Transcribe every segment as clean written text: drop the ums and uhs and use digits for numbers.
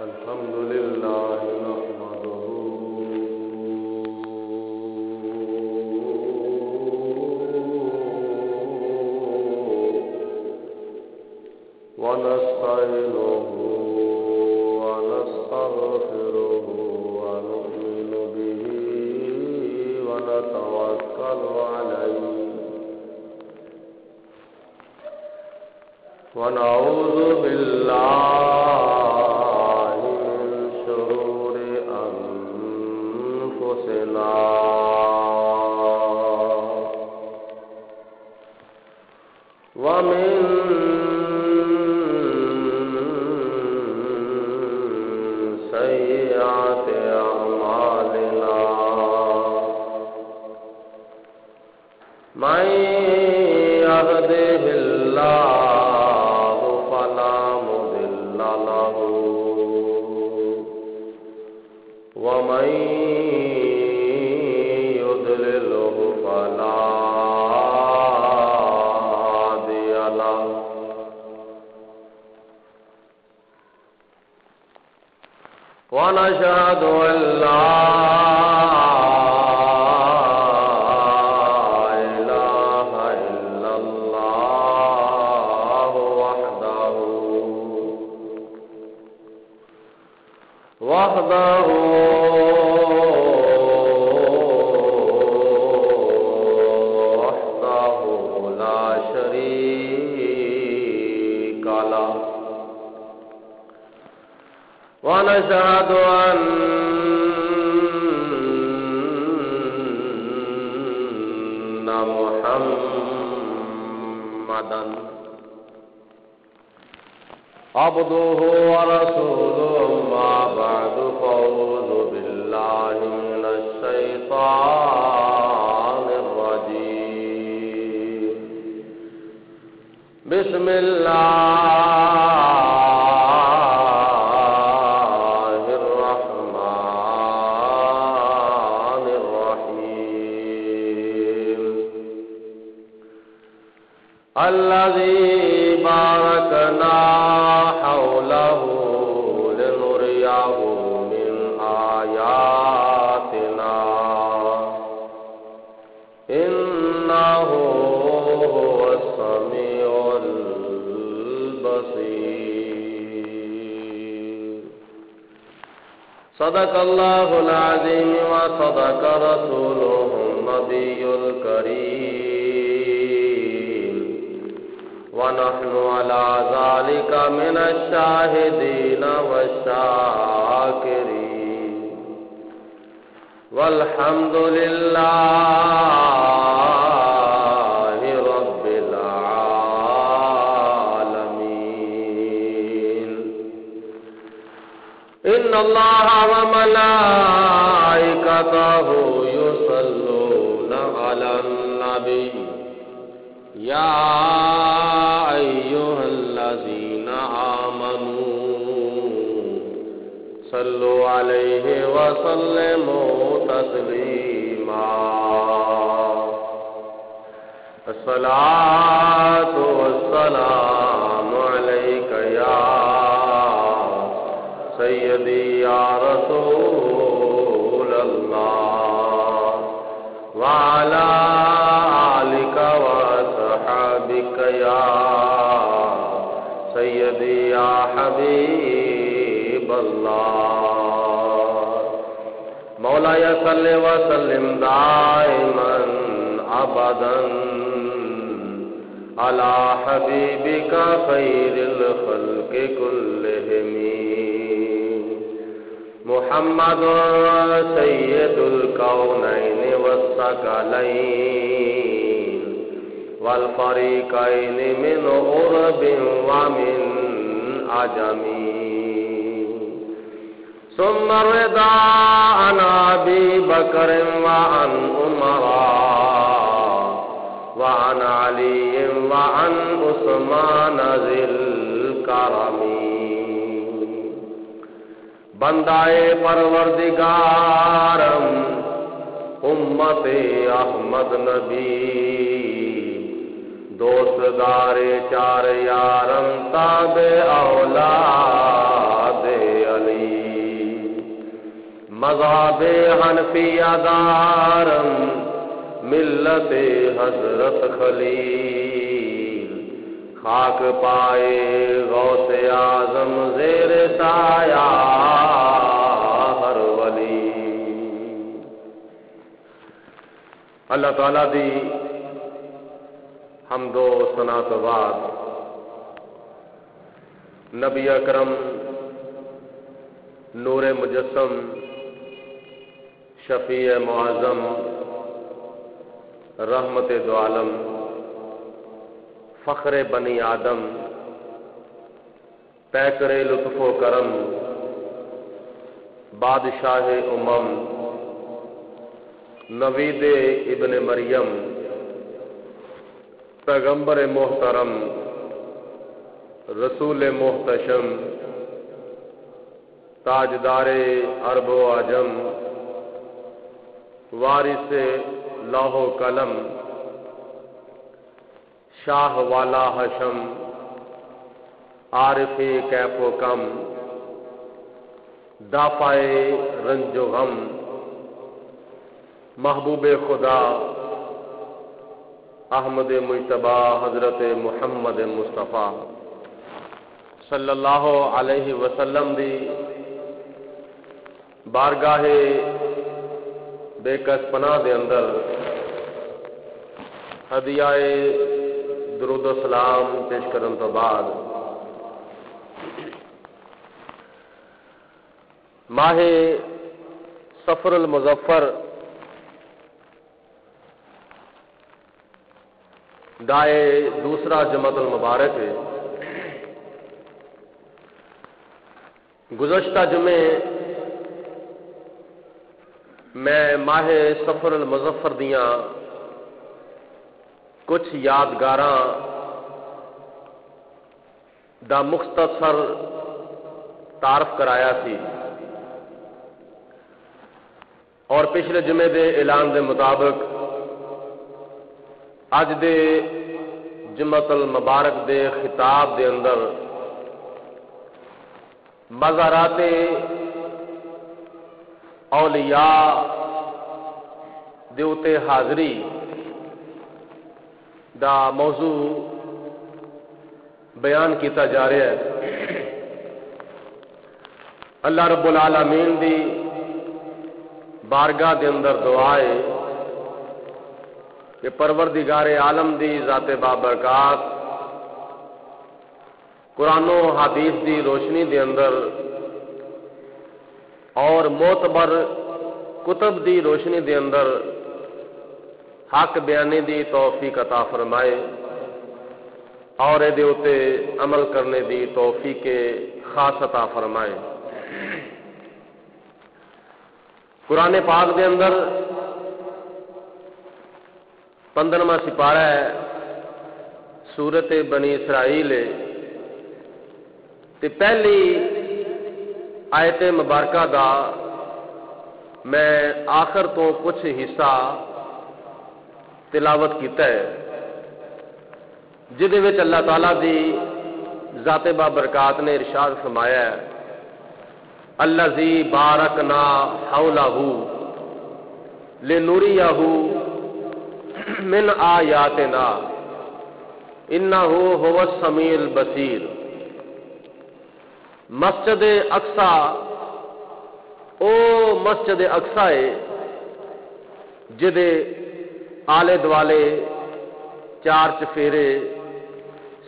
الحمد لله نحمده ونستعينه ونستغفره ونؤمن به ونتوكل عليه ونعوذ بالله من شرور أنفسنا ومن سيئات أعمالنا من يهده الله فلا مضل له ومن يضلله فلا هادي له ونشهد أن لا إله إلا الله وحده لا شريك له ونشهد أن محمدا عبده ورسوله ما بعد فأعوذ بالله من الشيطان الرجيم بسم الله الرحمن الرحيم الذي باركنا حوله لنريه من آياتنا إنه هو السميع البصير صدق الله العظيم وصدق رسوله النبي الكريم ونحن على ذلك من الشاهدين والشاكرين والحمد لله رب العالمين إن الله وملائكته يصلون على النبي يا أيها الذين آمنوا صلوا عليه وسلموا تسليما الصلاة والسلام عليك يا سيدي يا رسول الله وعلى آلك وصحابك يا سيدي يا حبيب الله مولاي صل وسلم دائما أبدا على حبيبك خير الخلق كلهم محمد سيد الكونين والثقلين والفريقين من عرب ومن عجم ثم الرضا عن أبي بكر وعن عمر وعن علي وعن عثمان ذي الكرم بندائے پروردگارم امت احمد نبی دوست روزدار چار یارم تابع اولاد علی مذہب حنفیہ دارم ملت حضرت خلیل خاک پائے غوث اعظم زیر سایہ ہر ولی۔ اللہ تعالیٰ دی حمد و ثنا تو بعد نبی اکرم نور مجسم شفیع معظم رحمت دو عالم فخر بنی آدم پیکر لطف و کرم بادشاہ امم نوید ابن مریم پیغمبر محترم رسول محتشم تاجدار عرب و عجم وارث لوح و قلم شاہ والا حشم عارف کیف و کم دافع رنج و غم محبوب خدا احمد مجتبی حضرت محمد مصطفیٰ صلی اللہ علیہ وسلم دی بارگاہ بے کس پناہ دے اندر ہدیہ درود و سلام پیش کرن تو بعد ماہ صفر المظفر دائے دوسرا جمعۃ المبارک ہے۔ گزشتہ جمعے میں ماہ صفر المظفر دیاں کچھ یادگاراں دا مختصر تعارف کرایا سی اور پچھلے جمعے دے اعلان دے مطابق اج دے جمعۃ المبارک دے خطاب دے اندر مزارات اولیاء دے اتے حاضری دا موضوع بیان کیتا جا رہا ہے۔ اللہ رب العالمین دی بارگاہ دے اندر دعا ہے کہ پروردگار عالم دی ذات بابرکات قرآن و حدیث دی روشنی دے اندر اور معتبر کتب دی روشنی دے اندر حق بیانے دی توفیق عطا فرمائے اور دے اتے عمل کرنے دی توفیق خاص عطا فرمائے۔ قرآن پاک دے اندر 15واں سپارہ ہے سورت بنی اسرائیل تے پہلی آیت مبارکہ دا میں آخر تو کچھ حصہ تلاوت کیتا ہے جدے وچ اللہ تعالیٰ دی ذات بابرکات نے ارشاد فرمایا ہے الذی بارکنا حولہ لنریہ من آیاتنا انہ هو السمیع البصیر۔ مسجد اقصی او مسجد اقصی ہے جدے آلے دوالے چار چفیرے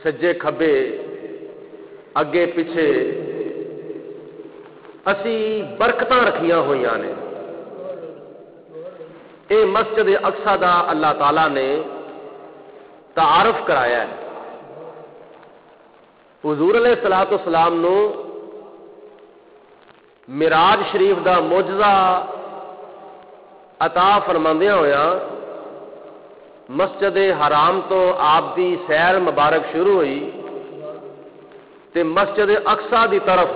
سجے کھبے اگے پیچھے اسی برکتاں رکھیاں ہوئیاں نے۔ اے مسجد اقصی دا اللہ تعالیٰ نے تعارف کرایا ہے۔ حضور علیہ الصلوۃ والسلام نو معراج شریف دا معجزہ عطا فرماندیاں ہویا مسجد حرام تو آپ دی سیر مبارک شروع ہوئی تے مسجد اقصی دی طرف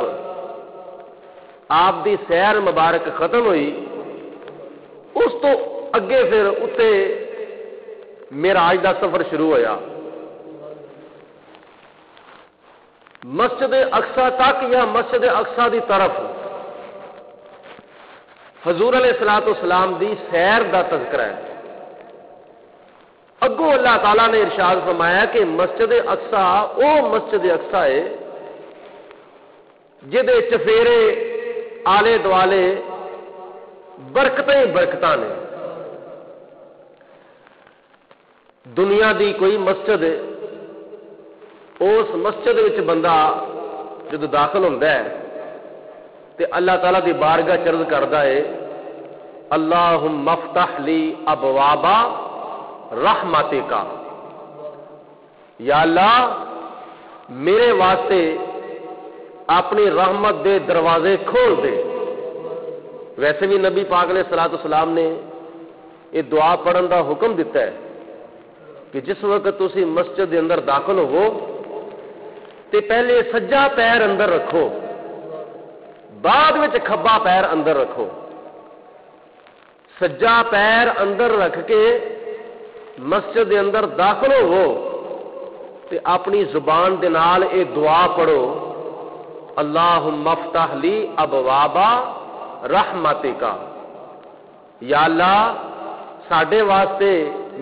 آپ دی سیر مبارک ختم ہوئی۔ اس تو اگے پھر اتنے معراج دا سفر شروع ہویا۔ مسجد اقصی تک یا مسجد اقصی دی طرف حضور علیہ الصلوۃ والسلام دی سیر دا تذکرہ ہے۔ اگوں اللہ تعالیٰ نے ارشاد فرمایا کہ مسجد اقصی او مسجد اقصی ہے جدے چفیرے آلے دوالے برکتیں برکتاں نے۔ دنیا دی کوئی مسجد ہے، اس مسجد وچ بندہ جدو داخل ہوتا ہے تے اللہ تعالیٰ دی بارگاہ چ عرض کردا ہے اللہم افتح لی ابواب رحمتک، یا اللہ میرے واسطے اپنی رحمت دے دروازے کھول دے۔ ویسے بھی نبی پاک علیہ الصلوۃ والسلام نے یہ دعا پڑھن دا حکم دیتا ہے کہ جس وقت تسی مسجد دے اندر داخل ہو تے پہلے سجا پیر اندر رکھو، بعد وچ کھبا پیر اندر رکھو۔ سجا پیر اندر رکھ کے مسجد دے اندر داخل ہو تے اپنی زبان دے نال اے دعا پڑھو اللہم افتح لی ابواب رحمتک، یا اللہ ساڈے واسطے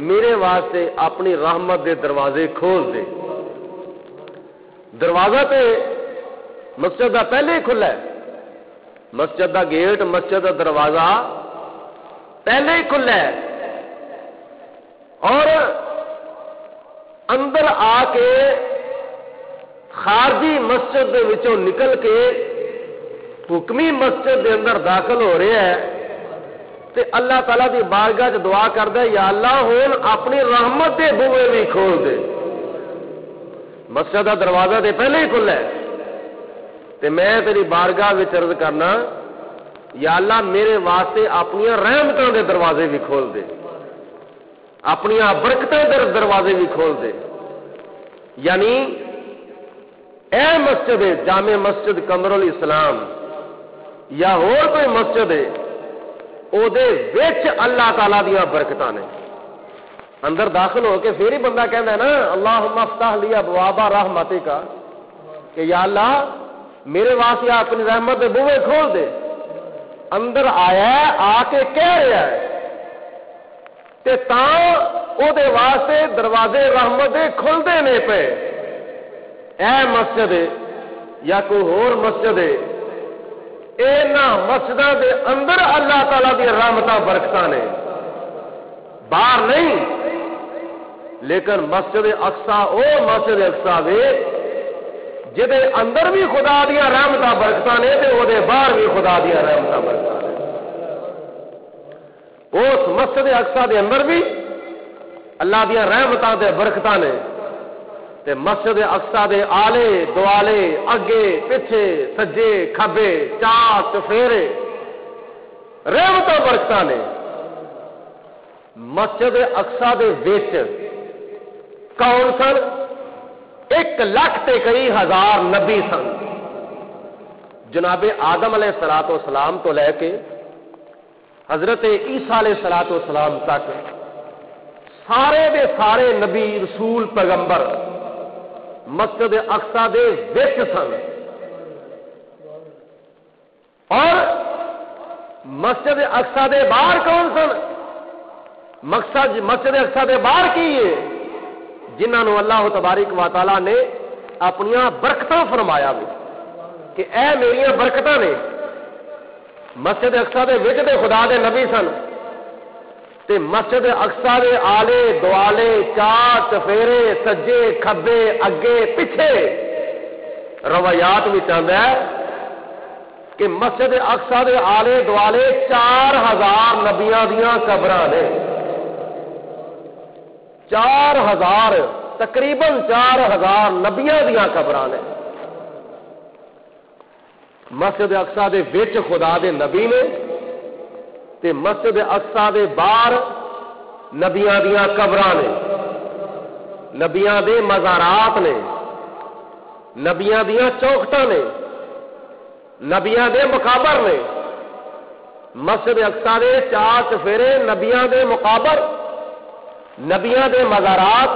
میرے واسطے اپنی رحمت دے دروازے کھول دے۔ دروازہ تے مسجد دا پہلے ہی کھلا ہے، مسجد دا گیٹ، مسجد دا دروازہ پہلے ہی کھلا ہے، اور اندر آ کے خارجی مسجد دے وچوں نکل کے حکمی مسجد دے اندر داخل ہو رہے ہیں تے اللہ تعالیٰ دی بارگاہ چ دعا کردا ہے یا اللہ ہن اپنی رحمت دے بوئے بھی کھول دے۔ مسجد دا دروازہ تے پہلے ہی کھلا ہے تے میں تیری بارگاہ وچ عرض کرنا یا اللہ میرے واسطے اپنی رحمتاں دے دروازے بھی کھول دے، اپنی برکتاں دے دروازے بھی کھول دے۔ یعنی اے مسجد جامع مسجد قمر الاسلام یا اور کوئی مسجد ہے او دے وچ اللہ تعالیٰ دیاں برکتاں نے۔ اندر داخل ہو کے پھر ہی بندہ کہندا ہے نا اللہم افتح لی ابواب رحمتک کہ یا اللہ میرے واسطے اپنی رحمت دے بوئے کھول دے۔ اندر آیا ہے، آ کے کہہ رہا ہے تے تاں او دے واسطے دروازے رحمت دے کھلدے نے پے۔ اے مسجد یا کوئی اور مسجد مسجداں دے اندر اللہ تعالیٰ دی رحمتاں برکتاں نے، باہر نہیں۔ لیکن مسجد اقصی او مسجد اقصی وے جدے اندر بھی خدا دیا رحمتاں برکتاں نے تے او دے باہر بھی خدا دیا رحمتاں برکتاں نے۔ اس مسجد اقصی دے اندر بھی اللہ دیا رحمتاں تے برکتاں نے تے مسجد اقصی دے آلے دوالے اگے پیچھے سجے کھبے چار چفیرے رحمتاں برکتاں نے۔ مسجد اقصی دے وچ کون سن؟ 1,00,000 تے کئی ہزار نبی سن۔ جناب آدم علیہ الصلوۃ والسلام تو لے کے حضرت عیسیٰ علیہ الصلوۃ والسلام تک سارے دے سارے نبی رسول پیغمبر مسجد اقصی دے وچ سن، اور مسجد اقصی دے باہر کون سن؟ مسجد اقصی دے باہر کی ہے جنہاں نو اللہ تبارک و تعالی نے اپنی برکتاں فرمایا بھی کہ اے میری برکتاں نے۔ مسجد اقصی دے وچ دے خدا دے نبی سن تے مسجد اقصی دے آلے دوالے چار چفیرے سجے کھبے اگے پیچھے روایات وچ آندا ہے کہ مسجد اقصی دے آلے دوالے 4,000 نبیاں دیاں قبراں نے۔ 4,000 تقریباً 4,000 نبیاں دیاں قبراں نے۔ مسجد اقصی دے وچ خدا دے نبی نے تے مسجد اقصی دے باہر نبیاں دیاں قبراں نے، نبیاں دے مزارات نے، نبیاں دیاں چوکھٹاں نے، نبیاں دے مقابر نے۔ مسجد اقصی دے چار چفیرے نبیاں دے مقابر، نبیاں دے مزارات،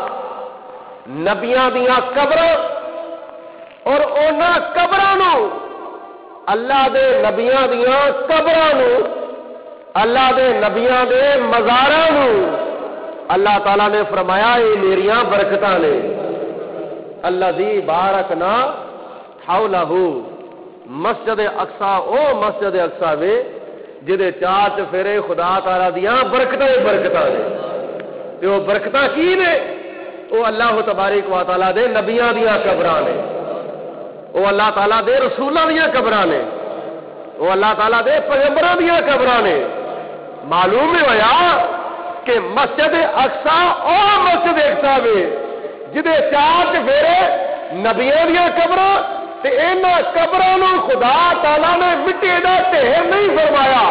نبیاں دیاں قبراں اور اونا قبراں اللہ دے نبیاں دیاں قبراں اللہ دے نبیاں دے مزاراں اللہ تعالیٰ نے فرمایا یہ میریاں برکتاں نے الذی بارکنا حولہ مسجد اقصی او مسجد اقصی وے جدے چار چفیرے خدا تعالیٰ دیاں برکتاں نے تے وہ برکتاں کی نے وہ اللہ تبارک و تعالیٰ دے نبیاں دیاں قبراں نے وہ اللہ تعالیٰ دے رسولاں دیاں قبراں نے وہ اللہ تعالیٰ دے پیغمبراں دیاں قبراں نے معلوم ہویا کہ مسجد اقصی او مسجد اقصی وے جدے چار چفیرے نبیاں دیاں قبراں تے انہاں قبراں نوں خدا تعالیٰ نے مٹی دا ڈھیر نہیں فرمایا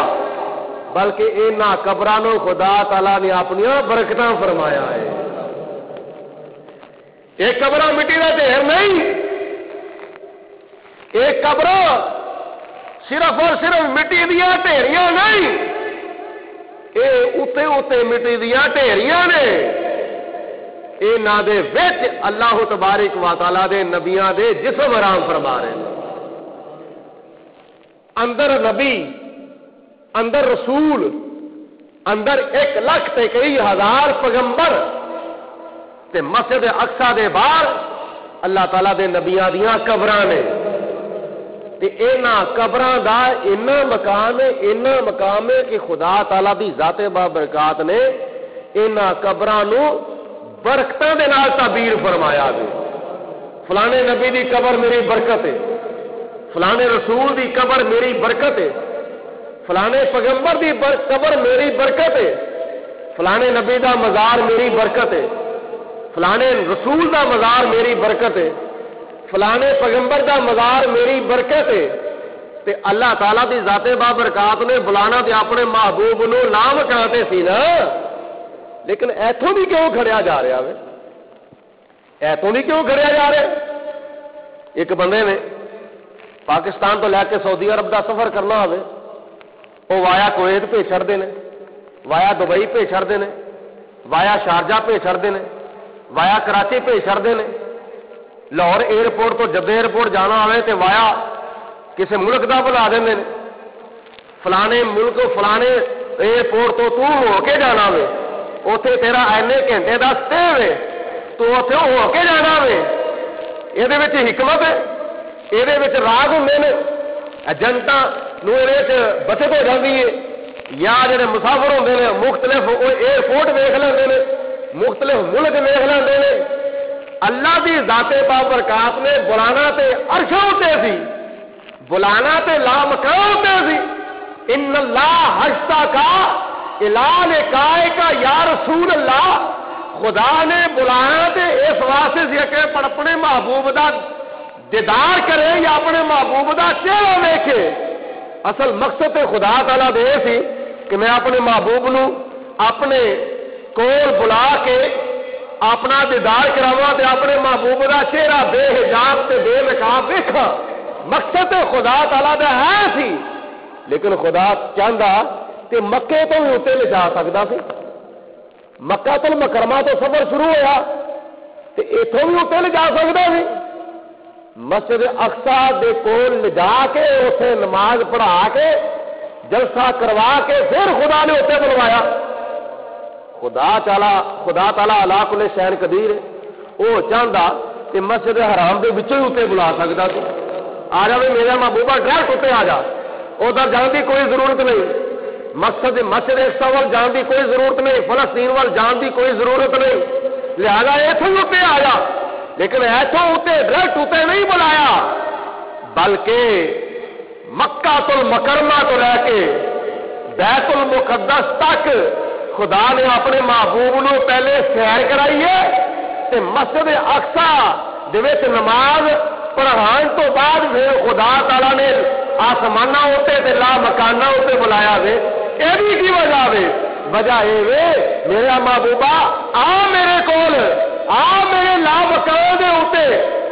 بلکہ انہاں قبراں نوں خدا تعالیٰ نے اپنیاں برکتاں فرمایا ہے ایک قبراں مٹی دا ڈھیر نہیں ایک قبراں صرف اور صرف مٹی دیاں ڈھیریاں نہیں اے اتے اتے مٹی دیاں ڈھیریاں نے انہاں دے وچ اللہ تبارک و تعالیٰ دے نبیاں دے جسم آرام فرما رہے ہیں اندر نبی اندر رسول اندر 1,00,000 تے کئی ہزار پیغمبر تے مسجد اقصی دے باہر اللہ تعالیٰ دے نبیاں دیاں قبراں نے تے انہاں قبراں دا اتنا مقام ہے کہ خدا تعالیٰ دی ذات بابرکات نے انہاں قبراں نوں برکتاں دے نال تعبیر فرمایا گیا فلانے نبی دی قبر میری برکت ہے فلانے رسول دی قبر میری برکت ہے فلانے پیغمبر دی قبر میری برکت ہے فلانے نبی دا مزار میری برکت ہے فلانے رسول دا مزار میری برکت ہے فلانے پیغمبر دا مزار میری برکت ہے تے اللہ تعالیٰ دی ذات بابرکات نے بلانا تے اپنے محبوب نو نام کہتے سی نا لیکن ایتھوں بھی کیوں کھڑیا جا رہا ہے ایتھوں بھی کیوں کھڑیا جا رہا ہے ایک بندے نے پاکستان تو لے کے سعودی عرب دا سفر کرنا ہوئے وہ وایا کویت پہ چھڑتے ہیں وایا دبئی پہ چھڑتے ہیں وایا شارجہ پہ چھڑتے ہیں وایا کراچی پہ چھڑتے ہیں لاہور ایئرپورٹ تو جدے ایئرپورٹ جانا ہوئے تو وایا کسی ملک دا بلا دیں فلانے ملک فلانے ایئرپورٹ تو ہو کے جانا ہوئے اوتھے تیرا اینے گھنٹے دا سٹے ہوئے تو اوتھے ہو کے جانا ہوئے یہ حکمت ہے یہ راز ہوں نے ایجنٹاں بچت ہو جاتی ہے یا جڑے مسافر ہوتے ہیں مختلف ایئرپورٹ ویخ لیتے ہیں مختلف ملک ویخ لیتے ہیں اللہ کی ذات بابرکات نے بلانا تے عرشاں تے سی بلانا تے لامکان تے سی ان اللہ حشتا کا اعلان کائے کا یا رسول اللہ خدا نے بلانا تے اس واسطے سی کہ اپنے محبوب دا دیدار کرے یا اپنے محبوب دا چہرہ دیکھے اصل مقصد تے خدا تعالیٰ دے سی کہ میں اپنے محبوب نو اپنے کول بلا کے اپنا دیدار کراواں تے اپنے محبوب دا چہرہ بے حجاب تے بے نقاب ویکھاں مقصد تے خدا تعالیٰ دا ہے سی لیکن خدا چاہندا کہ مکے تو بھی اتنے لے جا سکتا سی مکہ المکرمہ تو سفر شروع ہوا تے اتوں بھی اتنے لے جا سکتا سی مسجد اقصی دے کول لے جا کے اسے نماز پڑھا کے جلسہ کروا کے پھر خدا نے اتنے بلوایا خدا تعالیٰ علا کل شین قدیر ہے وہ چاہتا کہ مسجد حرام دے وچوں ہی اتنے بلا سکتا سی آ جائے میرا محبوبہ ڈائریکٹ اتنے آ جا ادھر جان کی کوئی ضرورت نہیں مسجد اقصی وال جان کی کوئی ضرورت نہیں فلسطین وال جان کی کوئی ضرورت نہیں لہذا اتوں ہی اتنے آ جا لیکن ایتھوں اتنے ڈائریکٹ اتنے نہیں بلایا بلکہ مکہ المکرمہ تو لے کے بیت المقدس تک خدا نے اپنے محبوب نو پہلے سیر کرائی ہے تے مسجد اقصی دے وچ نماز پڑھان تو بعد پھر خدا تعالیٰ نے آسمانہ ہوتے تے لا مکانہ ہوتے بلایا وے یہ بھی کی وجہ یہ وے میرا محبوبہ آ میرے کول آ میرے لا مکان دے ہوتے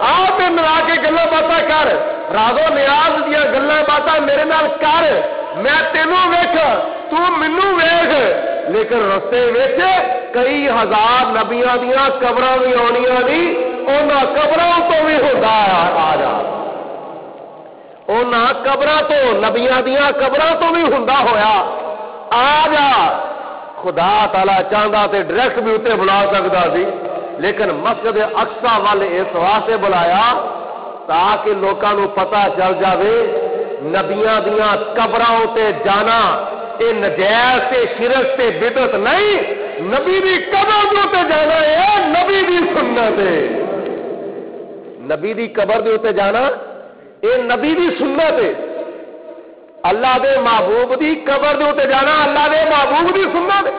آ تے ملا کے گلاں باتاں کر رازو نیاز دیا گلاں باتاں میرے نال کر میں تینوں ویکھ تو مینوں ویکھ لیکن رستے وچ کئی ہزار نبیاں دیاں قبراں بھی آنیاں نہیں انہاں قبراں تو بھی ہوندا آ جا، انہاں قبراں تو نبیاں دیاں قبراں تو بھی ہوندا ہویا آ جا۔ خدا تعالی چاہندا تے ڈائریکٹ بھی اتنے بلا سکدا سی، لیکن مسجد اقصی والے اس واسطے بلایا تاکہ لوکاں نوں پتہ چل جاوے نبیاں دیاں قبراں تے جانا اے نجائز تے شرک تے بدعت نہیں، نبی دی قبر تے جانا اے نبی دی سنت ہے۔ نبی دی قبر دے تے جانا اے نبی دی سنت ہے۔ اللہ دے محبوب دی قبر دے تے جانا اللہ دے محبوب دی سنت ہے۔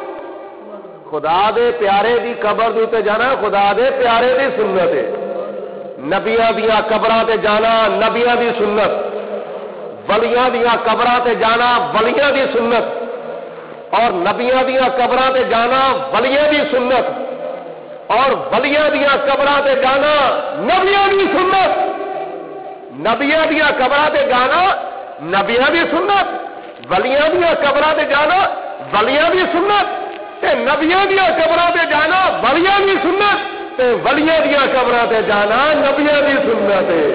خدا دے پیارے دی قبر دے تے جانا خدا دے پیارے دی سنت ہے۔ نبیاں دیاں قبراں تے جانا نبیاں دی سنت، ولیاں دیاں قبراں تے جانا ولیاں دی سنت، اور نبیاں دیاں قبراں تے جانا ولیاں دی سنت، اور ولیاں دیاں قبراں تے جانا نبیاں دی سنت، نبیاں دیاں قبراں تے جانا نبیاں دی سنت، ولیاں دیاں قبراں تے جانا ولیاں دی سنت، تے نبیاں دیاں قبراں تے جانا ولیاں دی سنت، تے ولیاں دیاں قبراں تے جانا نبیاں دی سنت ہے۔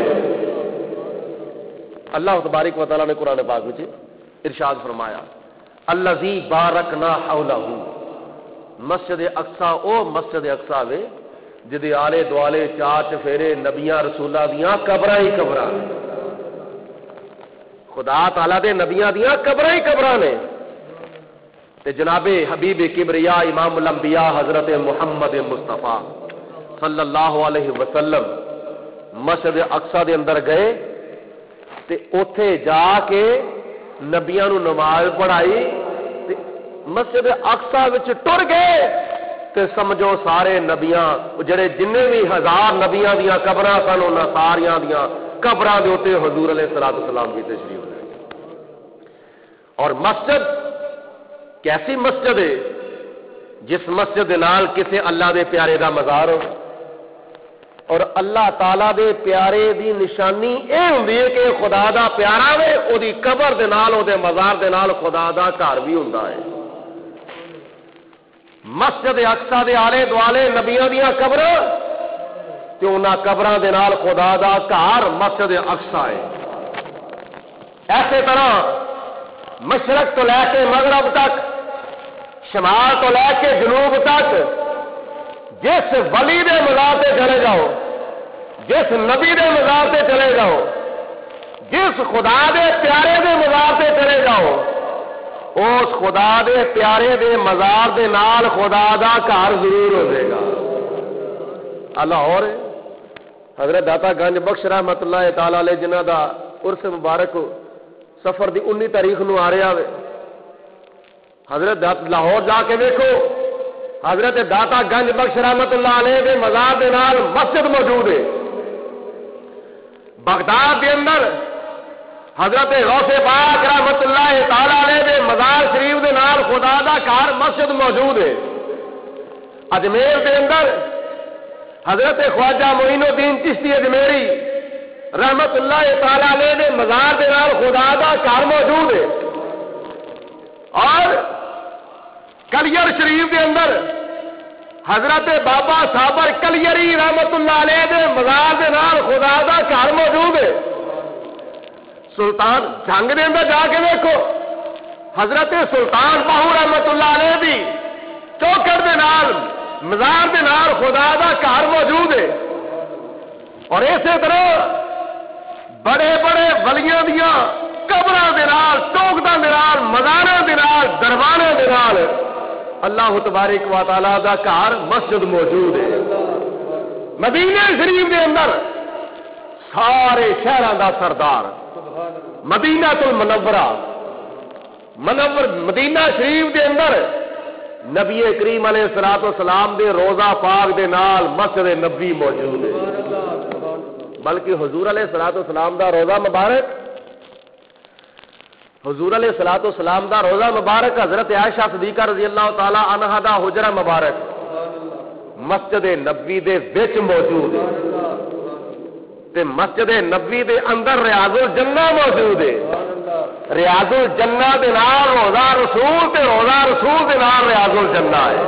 اللہ تبارک و تعالی نے قرآن پاک میں ارشاد فرمایا الذی بارکنا حولہ، مسجد اقصی او مسجد اقصی وے جدے آلے دوالے چار چفیرے نبیاں رسولاں دیاں قبراں ہی قبراں، خدا تعالی دے نبیاں دیاں قبراں ہی قبراں نے۔ تے جناب حبیب کبریا امام الانبیاء حضرت محمد مصطفیٰ صلی اللہ علیہ وسلم مسجد اقصی دے اندر گئے تے اوتھے جا کے نبیاں نو نماز پڑھائی تے مسجد اقصی وچ ٹر گئے تے سمجھو سارے نبیاں جڑے جننے بھی ہزار نبیاں دیاں قبراں سن انہاں ساریاں دیاں قبراں دے اوتے حضور علیہ الصلوۃ والسلام کی تشریف لے گئے۔ اور مسجد کیسی مسجد ہے؟ جس مسجد دے نال کسے اللہ دے پیارے دا مزار ہو، اور اللہ تعالی دے پیارے دی نشانی اے ہوندی ہے کہ خدا دا پیارا وے، او دی قبر دے نال او دے مزار دے نال خدا دا گھر بھی ہوندا ہے۔ مسجد اقصی دے آلے دوالے نبیاں دیاں قبراں تے انہاں قبراں دے نال خدا دا گھر مسجد اقصی ہے۔ ایسے طرح مشرق تو لے کے مغرب تک، شمال تو لے کے جنوب تک جس ولی دے مزار تے چلے جاؤ، جس نبی دے مزار تے چلے جاؤ، جس خدا دے پیارے دے مزار تے چلے جاؤ، اس خدا دے پیارے دے مزار دے نال خدا دا گھر ضرور ہو جائے گا۔ لاہور حضرت داتا گنج بخش رحمت اللہ تعالی علیہ جنہ دا عرس مبارک سفر دی 19 تاریخ نو آ رہا ہے، حضرت لاہور جا کے دیکھو حضرت داتا گنج بخش رحمت اللہ علیہ دے مزار دے نال مسجد موجود ہے۔ بغداد دے اندر حضرت غوث پاک رحمت اللہ تعالی علیہ دے مزار شریف دے نال خدا دا گھر مسجد موجود ہے۔ اجمیر دے اندر حضرت خواجہ معین الدین چشتی اجمیری رحمت اللہ تعالی علیہ دے مزار دے نال خدا دا گھر موجود ہے۔ اور کلیر شریف دے اندر حضرت بابا صابر کلیری رحمت اللہ علیہ دے مزار دے نال خدا دا گھر موجود ہے۔ سلطان جنگ دے اندر جا کے دیکھو حضرت سلطان باہو رحمت اللہ علیہ دی چوکھٹ دے نال مزار دے نال خدا دا گھر موجود ہے۔ اور اسی طرح بڑے بڑے ولیاں دیاں قبراں دے نال چوکھٹاں دے نال مزاراں دے نال درباراں دے نال اللہ تبارک و تعالی دا گھر مسجد موجود ہے۔ مدینہ شریف دے اندر سارے شہراں دا سردار مدینہ المنورہ مدینہ شریف دے اندر نبی کریم علیہ الصلوۃ والسلام دے روضہ پاک دے نال مسجد نبوی موجود ہے۔ بلکہ حضور علیہ الصلوۃ والسلام دا روضہ مبارک حضور علیہ الصلوۃ والسلام دا روضہ مبارک حضرت عائشہ صدیقہ رضی اللہ تعالی عنہا دا حجرہ مبارک مسجد نبوی دے وچ موجود ہے، تے مسجد نبوی دے اندر ریاض الجنہ موجود ہے۔ ریاض الجنہ دے نال روضہ رسول تے روضہ رسول دے نال ریاض الجنہ ہے۔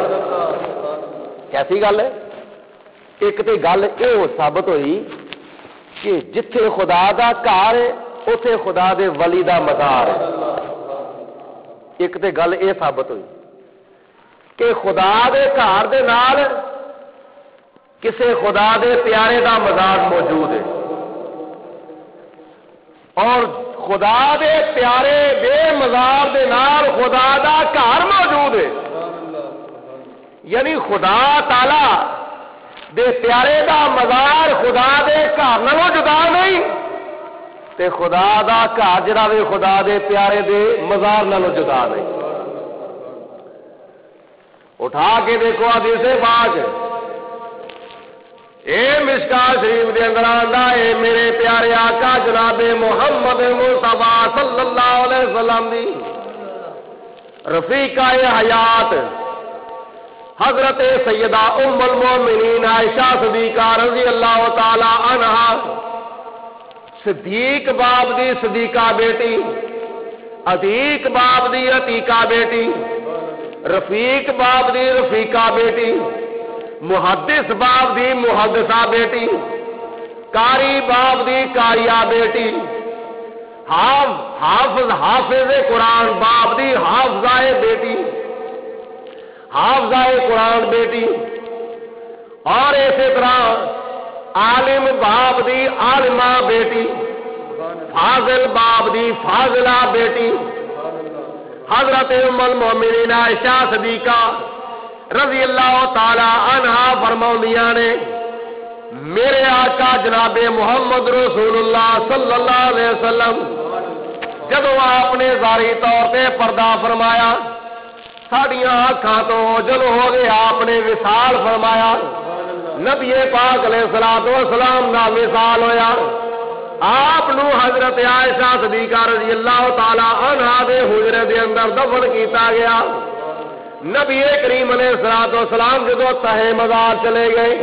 کیسی گل ہے؟ ایک تو گل یہ ثابت ہوئی کہ جتھے خدا دا گھر ہے اتے خدا دے ولی دا مزار ہے. ایک تو گل یہ ثابت ہوئی کہ خدا دے گھر دے نال کسے خدا دے پیارے دا مزار موجود ہے اور خدا دے پیارے دے مزار دے نال خدا دا گھر موجود ہے. یعنی خدا تعالی دے پیارے دا مزار خدا دے گھر نالوں جدا نہیں تے خدا دا گھر جڑا وے خدا دے پیارے دے مزار نالوں جدا نہیں. اٹھا کے دیکھو حدیث پاک اے مشکاہ شریف دے اندر آندا اے میرے پیارے آقا جناب محمد مصطفیٰ صلی اللہ علیہ وسلم دی رفیقہ حیات حضرت سیدہ ام المومنین عائشہ صدیقہ رضی اللہ تعالی عنہا صدیق باب دی صدیقہ بیٹی عتیق باب دی عتیقہ بیٹی رفیق باب دی رفیقہ بیٹی محدث باب دی محدثہ بیٹی قاری باب دی قاریہ بیٹی حافظ قرآن باب دی حافظہ بیٹی حافظہ قرآن بیٹی اور اسی طرح عالم باب دی عالمہ بیٹی فاضل باب دی فاضلہ بیٹی حضرت ام المومنین عائشہ صدیقہ رضی اللہ تعالی عنہا فرماؤندیاں نے میرے آقا جناب محمد رسول اللہ صلی اللہ علیہ وسلم جدو آپ نے ظاہری طور پہ پردہ فرمایا ساڑیاں آنکھاں تو اوجل ہو گئے آپ نے وصال فرمایا نبی پاک علیہ الصلوۃ والسلام دا وصال ہویا آپ نو حضرت عائشہ صدیقہ رضی اللہ تعالی عنہا دے حجرے دے اندر دفن کیتا گیا. نبی کریم علیہ الصلوۃ والسلام جدو تہے مزار چلے گئے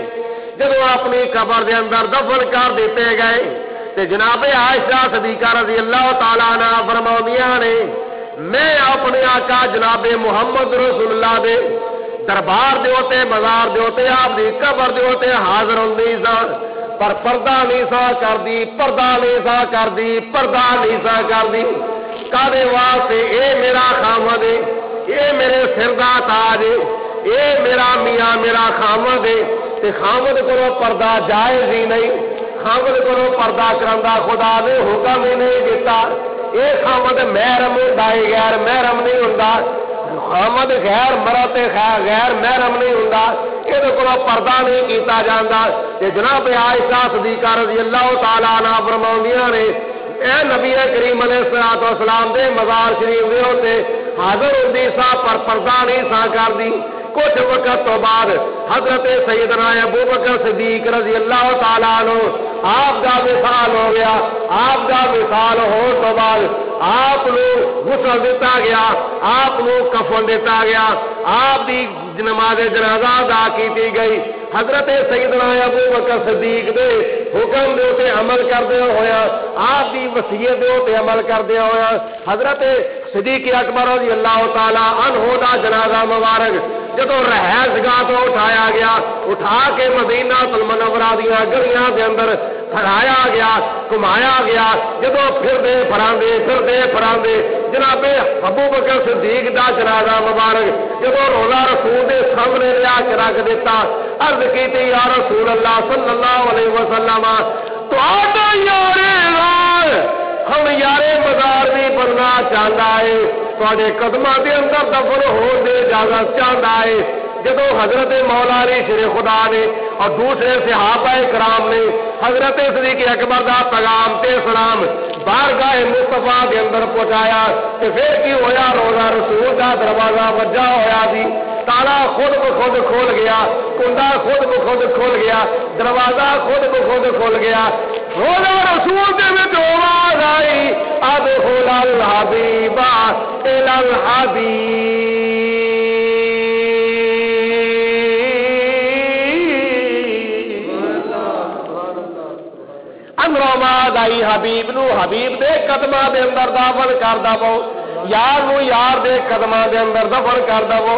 جدو اپنی قبر دے اندر دفن کر دیتے گئے تے جناب عائشہ صدیقہ رضی اللہ تعالی عنہا فرماؤندیاں نے میں اپنے آقا جناب محمد رسول اللہ دے دربار دے ہوتے مزار دے ہوتے آپ دی قبر دے ہوتے حاضر ہوندی سا پر پردہ نہیں سا کر دی پردہ نہیں سا کر دی پردہ نہیں سا کر دی کادے واسطے اے میرا خامد ہے اے میرے سر دا تاج ہے اے میرا میاں میرا خامد ہے تے خامد کو پردہ جائز ہی نہیں خامد کو پردہ کرندا خدا نے حکم ہی نہیں دیتا. اے خامد محرم ہوندا ہے غیر محرم نہیں ہوندا خامد غیر مرد غیر محرم نہیں ہوندا یہ کو پردہ نہیں کیتا جاندا. تے جناب عائشہ صدیقہ رضی اللہ تعالی عنہا فرماؤندیاں نے اے نبی کریم علیہ الصلوۃ والسلام دے مزار شریف دے ہوتے حاضر ہوندی سا پر پردہ نہیں سا کر دی. کچھ وقت تو بعد حضرت سیدنا ابو بکر صدیق رضی اللہ تعالیٰ عنہ آپ کا وصال ہو گیا. آپ کا وصال ہو تو بعد آپ کو غسل دیتا گیا آپ کو کفن دیتا گیا آپ دی نماز جنازہ ادا کی گئی. حضرت سیدنا ابو بکر صدیق دے حکم دے تے عمل کردے ہویا آپ دی وصیت دے تے عمل کردے ہویا حضرت صدیق اکبر رضی اللہ تعالی عنہ دا جنازہ مبارک جدو رہائش گاہ تو اٹھایا گیا اٹھا کے مدینہ المنورہ دیا گلیاں دے اندر پھرایا گیا گھمایا گیا جدو پھردے پھراندے جناب ابو بکر صدیق دا جنازہ مبارک جدو روزہ رسول دے سامنے لیا کے رکھ دیتا عرض کیتی یا رسول اللہ صلی اللہ علیہ وسلم تو آٹا یارے ہم یارے مزار بھی بننا چاہتا ہے تھوڑے قدموں کے اندر دفن ہونے دے اجازت چاہتا ہے. جدو حضرت مولا علی شیر خدا نے اور دوسرے صحابہ کرام نے حضرت صدیق اکبر دا پیغام تے سلام بارگاہ مصطفیٰ کے اندر پہنچایا تو پھر کی ہویا روزہ رسول کا دروازہ وجہ ہویا سی تالا خود بخود کھول گیا کنڈا خود بخود کھول گیا دروازہ خود بخود کھول گیا روزہ رسول دے وچ آواز آئی ادخل الحبیب الی الحبیب امراماد آئی حبیب نو حبیب دے قدمہ دے اندر دفن کر دو یار نو یار دے قدمہ دے اندر دفن کر دو.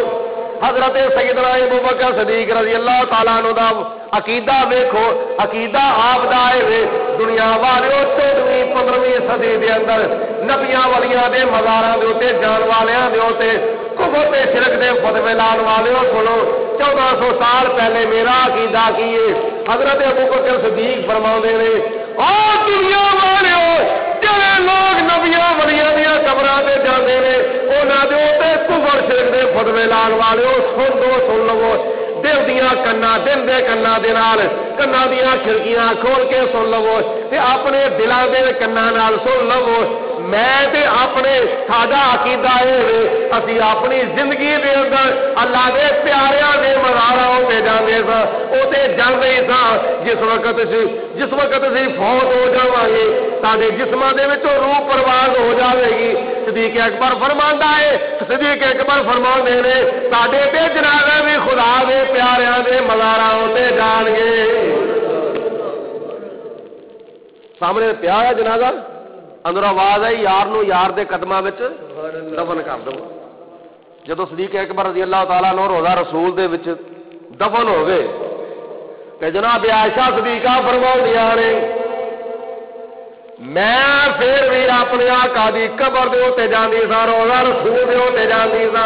حضرت سیدنا ابوبکر صدیق رضی اللہ تعالیٰ عنہ دا عقیدہ ویکھو، عقیدہ آپ دا ہے دنیا والیو 14ویں 15ویں صدی دے اندر نبیاں ولیاں دے مزاراں دے اوتے جان والیاں دے اوتے کفر تے شرک دے فتوے لان والیو سنو 1400 سال پہلے میرا عقیدہ کی ہے۔ حضرت ابوبکر صدیق فرماؤندے نے او دنیا والیو جڑے لوگ نبیاں ولیاں دیاں قبراں تے جاندے نے انہاں دے اوتے کفر شرک دے فتوے لان والیو سن لو دل دیاں کنا دل دے کنا دے نال کنا دیاں کھڑکیاں کھول کے سن لو تے اپنے دلاں دے کنا نال سن لو میں تے اپنے ساڈا عقیدہ ہے اسی اپنی زندگی دے اندر اللہ دے پیاریاں دے مزاراں تے جاندے سا اوتے جاندے سا جس وقت اسی فوت ہو جاواں گے ساڈے جسماں دے وچوں روح پرواز ہو جاوے گی۔ صدیق اکبر فرماندا ہے، صدیق اکبر فرماندے نے ساڈے تے جنازہ بھی خدا دے پیاریاں دے مزاراں تے جان گے۔ سامنے پیارا جنازہ اندر آواز آئی یار نو یار دے قدماں وچ دفن کر دو۔ جدو صدیق اکبر رضی اللہ تعالیٰ عنہ روضہ رسول دے وچ دفن ہو گئے کہ جناب عائشہ صدیقہ فرماؤندیاں نے میں پھر بھی اپنے آقا دی قبر دے اوتے جاندی سا، روضہ رسول دے اوتے جاندی سا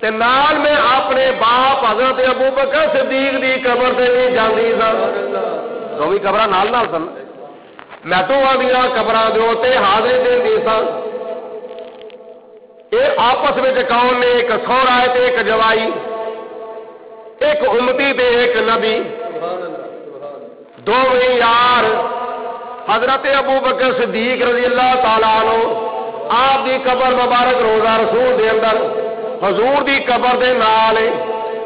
تے نال میں اپنے باپ حضرت ابوبکر صدیق دی قبر تے بھی جاندی سا، دوویں قبراں نال نال سن، میں تو آدیاں قبراں دے اوتے حاضر دیندی سا۔ یہ آپس میں کون نے ایک سوہرا ہے تے ایک جوائی، ایک امتی تے ایک نبی، دوویں یار حضرت ابوبکر صدیق رضی اللہ تعالیٰ عنہ آپ دی قبر مبارک روضہ رسول دے اندر حضور دی قبر دے نال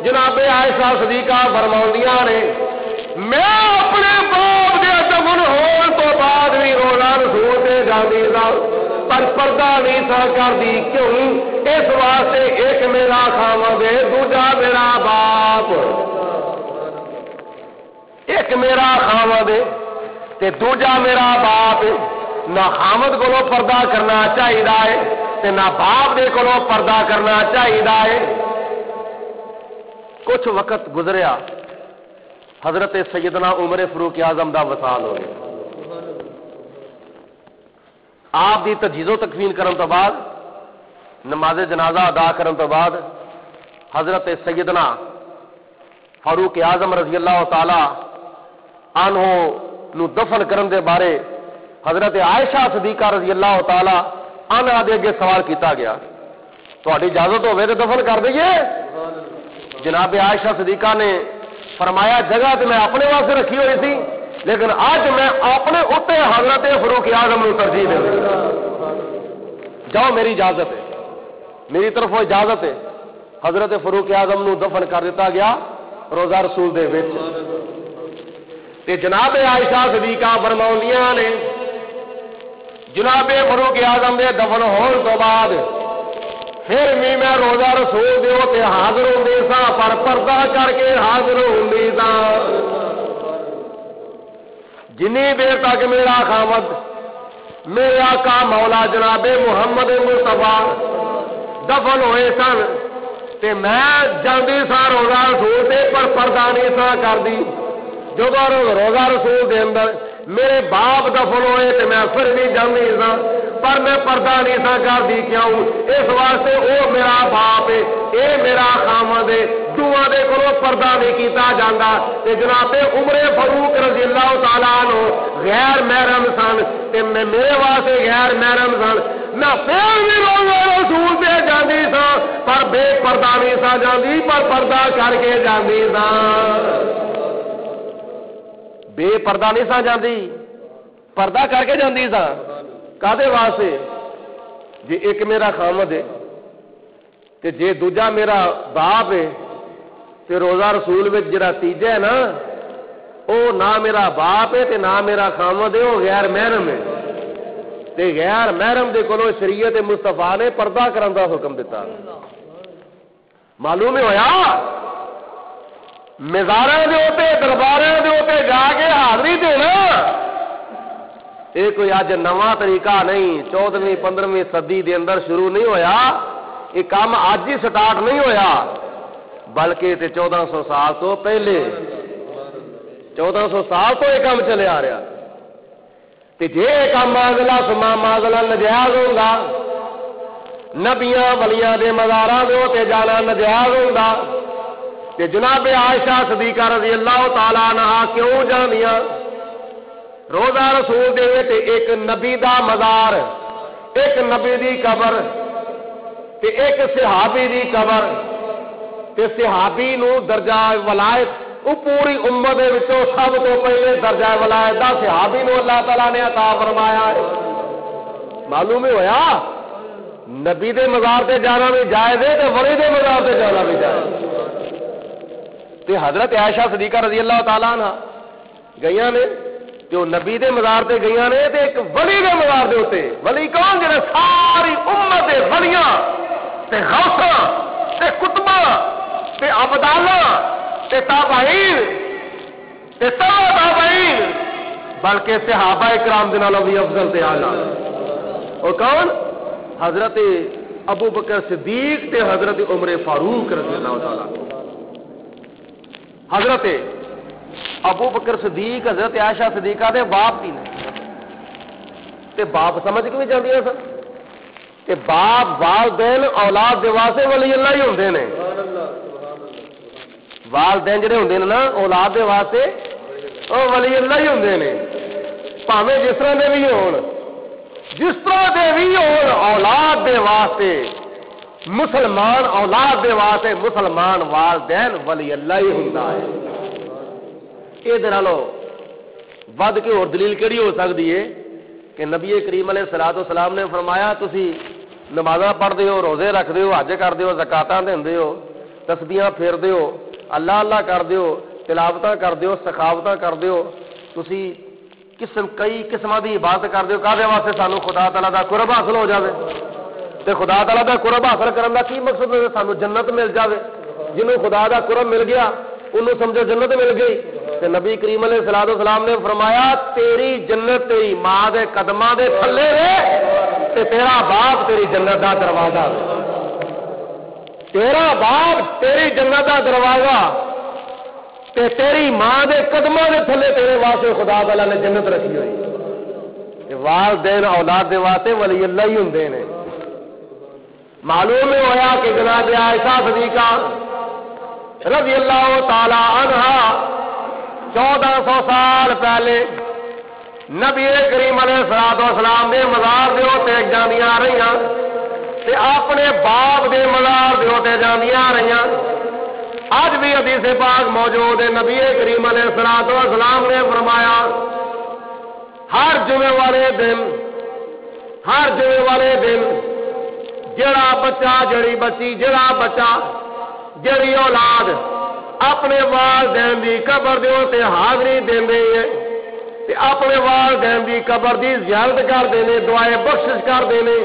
جناب عائشہ صدیقہ فرماؤندیاں نے میں اپنے باپ دے دفن ہون تو بعد بھی روضہ رسول تے جاندی سا پر پردہ نہیں سا کردی، کیوں؟ اس واسطے ایک میرا خاوند ہے دوجا میرا باپ، ایک میرا خاوند ہے تے دوجا میرا باپ، نہ خاوند کو پردہ کرنا چاہیے تے نہ باپ دے کو پردہ کرنا چاہیے۔ کچھ وقت گزریا حضرت سیدنا عمر فاروق اعظم دا وصال ہو گیا۔ آپ دی تجہیز و تکفین کرن تو بعد نماز جنازہ ادا کرن تو بعد حضرت سیدنا فاروق اعظم رضی اللہ تعالی عنہ نو دفن کرن دے بارے حضرت عائشہ صدیقہ رضی اللہ تعالی عنہا دے اگے سوال کیتا گیا، تہاڈی اجازت ہوے تے دفن کر دئیے؟ جناب عائشہ صدیقہ نے فرمایا جگہ تے میں اپنے واسطے رکھی ہوئی تھی لیکن اج میں اپنے اوتے حضرت فاروق اعظم نو ترجیح دے جاؤ، میری اجازت ہے، میری طرف اجازت ہے۔ حضرت فاروق اعظم نو دفن کر دیتا گیا روضہ رسول دے وچ تے جناب عائشہ صدیقہ فرماؤندیاں نے جناب فاروق اعظم دے دفن ہون تو بعد پھر بھی میں روضہ رسول دے اوتے حاضر ہوندی سا پر پردہ کر کے حاضر ہوندی سا، جنی دیر تک میرا خاوند میرے آقا مولا جناب محمد مصطفیٰ دفن ہوئے سن تے میں جاندی سا روضہ رسول تے پر پردہ نہیں سا کر دی۔ جو روضہ رسول دے اندر میرے باپ دفن ہوئے تے میں پھر بھی جاندی سا پر میں پردہ نہیں سا کر دی، کیوں؟ اس واسطے او میرا باپ ہے، اے میرا خاوند ہے، دعا دے کولو پردہ نہیں کیتا جاندا تے جناب عمر فاروق رضی اللہ تعالیٰ عنہ غیر محرم سن تے میں میرے واسطے غیر محرم سن، میں پھر بھی روضہ رسول تے جاندی سا پر بے پردہ نہیں سا جاندی پر پردہ کر کے جاندی سا، بے پردہ نہیں سا جاندی پردہ کر کے جاندی سا۔ کادے واسطے؟ جی ایک میرا خاوند ہے تے جے دوجا میرا باپ ہے تے روضہ رسول وچ جڑا تیجا ہے نا او نہ میرا باپ ہے تے نہ میرا خاوند ہے، او غیر محرم ہے تے غیر محرم دے کولو شریعت مصطفیٰ نے پردہ کرن دا حکم دیتا۔ معلوم ہویا مزاراں دے اوتے درباراں دے اوتے جا کے حاضری دینا یہ کوئی اج نواں طریقہ نہیں، 14ویں 15ویں صدی دے اندر شروع نہیں ہویا، یہ کام اج ہی سٹارٹ نہیں ہویا بلکہ 1400 سال تو پہلے 1400 سال تو یہ کام چلے آ رہا تے جے یہ کام معذلہ سما معذلہ نجائز ہوگا نبیاں ولیاں دے مزاراں دے تے جانا نجائز ہوگا تے جناب عائشہ صدیقہ رضی اللہ تعالی عنہا کیوں جاندیاں روزہ رسول دے تے ایک نبی دا مزار ایک نبی دی قبر تے ایک صحابی دی قبر تے صحابی نو درجہ ولایت وہ پوری امت دے وچوں سب تو پہلے درجہ ولایت دا صحابی نو اللہ تعالی نے عطا فرمایا ہے معلوم ہی ہویا نبی دے مزار تے جانا بھی جائز ہے تے ولی دے مزار تے جانا بھی جائز تے حضرت عائشہ صدیقہ رضی اللہ تعالی عنہ گئیاں نے جو نبی دے مزار تے گئیاں نے تے ایک ولی دے مزار دے اوتے ولی کون جڑے ساری امت دے ولیاں تے غوثاں تے کتباں تے ابدالاں تے تابعین تے تابعین بلکہ صحابہ کرام دے نالوں بھی افضل تے اعلی اور کون حضرت ابو بکر صدیق تے حضرت عمر فاروق رضی اللہ تعالی حضرت ابو بکر صدیق حضرت عائشہ صدیقہ دے باپ کی نے تے باپ سمجھ کے بھی جاندیاں سن تے باپ والدین اولاد دے واسطے ولی اللہ ہی ہوندے نے والدین جڑے ہوندے نے نا اولاد دے واسطے او ولی اللہ ہی ہوندے نے بھاویں جس طرح دے بھی ہون جس طرح دے بھی ہون اولاد دے واسطے مسلمان اولاد دے واسطے مسلمان والدین ولی اللہ ہی ہوندا ہے یہ دلالو ود کے اور دلیل کیڑی ہو سکتی ہے کہ نبی کریم علیہ الصلوۃ والسلام نے فرمایا تسی نمازاں پڑھدے ہو روزے رکھدے ہو حج کردے ہو زکاتاں دیندے ہو تسبیحاں پھیردے ہو اللہ اللہ کردے ہو تلاوتاں کردے ہو سخاوتاں کردے ہو تسی کئی قسماں دی عبادت کردے ہو کادے واسطے سانو خدا تعالی دا قرب حاصل ہو جاوے تے خدا تعالی دا قرب حاصل کرن دا کی مقصد ہے سانو جنت مل جاوے جنوں خدا دا قرب مل گیا انہوں سمجھو جنت مل گئی تے نبی کریم علیہ الصلوۃ والسلام نے فرمایا تیری جنت تیری ماں دے قدماں دے تھلے ہے تے تیرا باپ تیری جنت دا دروازہ تیرا باپ تیری جنت دا دروازہ تے تیری ماں دے قدماں دے تھلے تیرے واسطے خدا تعالی نے جنت رکھی ہوئی والدین اولاد دے واسطے ولی اللہ ہی ہوندے نے معلوم ہوا کہ جناب عائشہ صدیقہ رضی اللہ تعالی عنہا 1400 سال پہلے نبی کریم علیہ الصلوۃ والسلام دے مزار دے اوتے جاندیاں رہیاں تے اپنے باپ دے مزار دے اوتے جاندیاں رہیاں اج بھی حدیث پاک موجود ہے نبی کریم علیہ الصلوۃ والسلام نے فرمایا ہر جمعے والے دن جڑا بچہ جڑی بچی جڑا بچہ جڑی اولاد اپنے والدین دی قبر دے تے حاضری دیندے ہے تے اپنے والدین دی قبر دی زیارت کردے نے دعائے بخشش کردے نے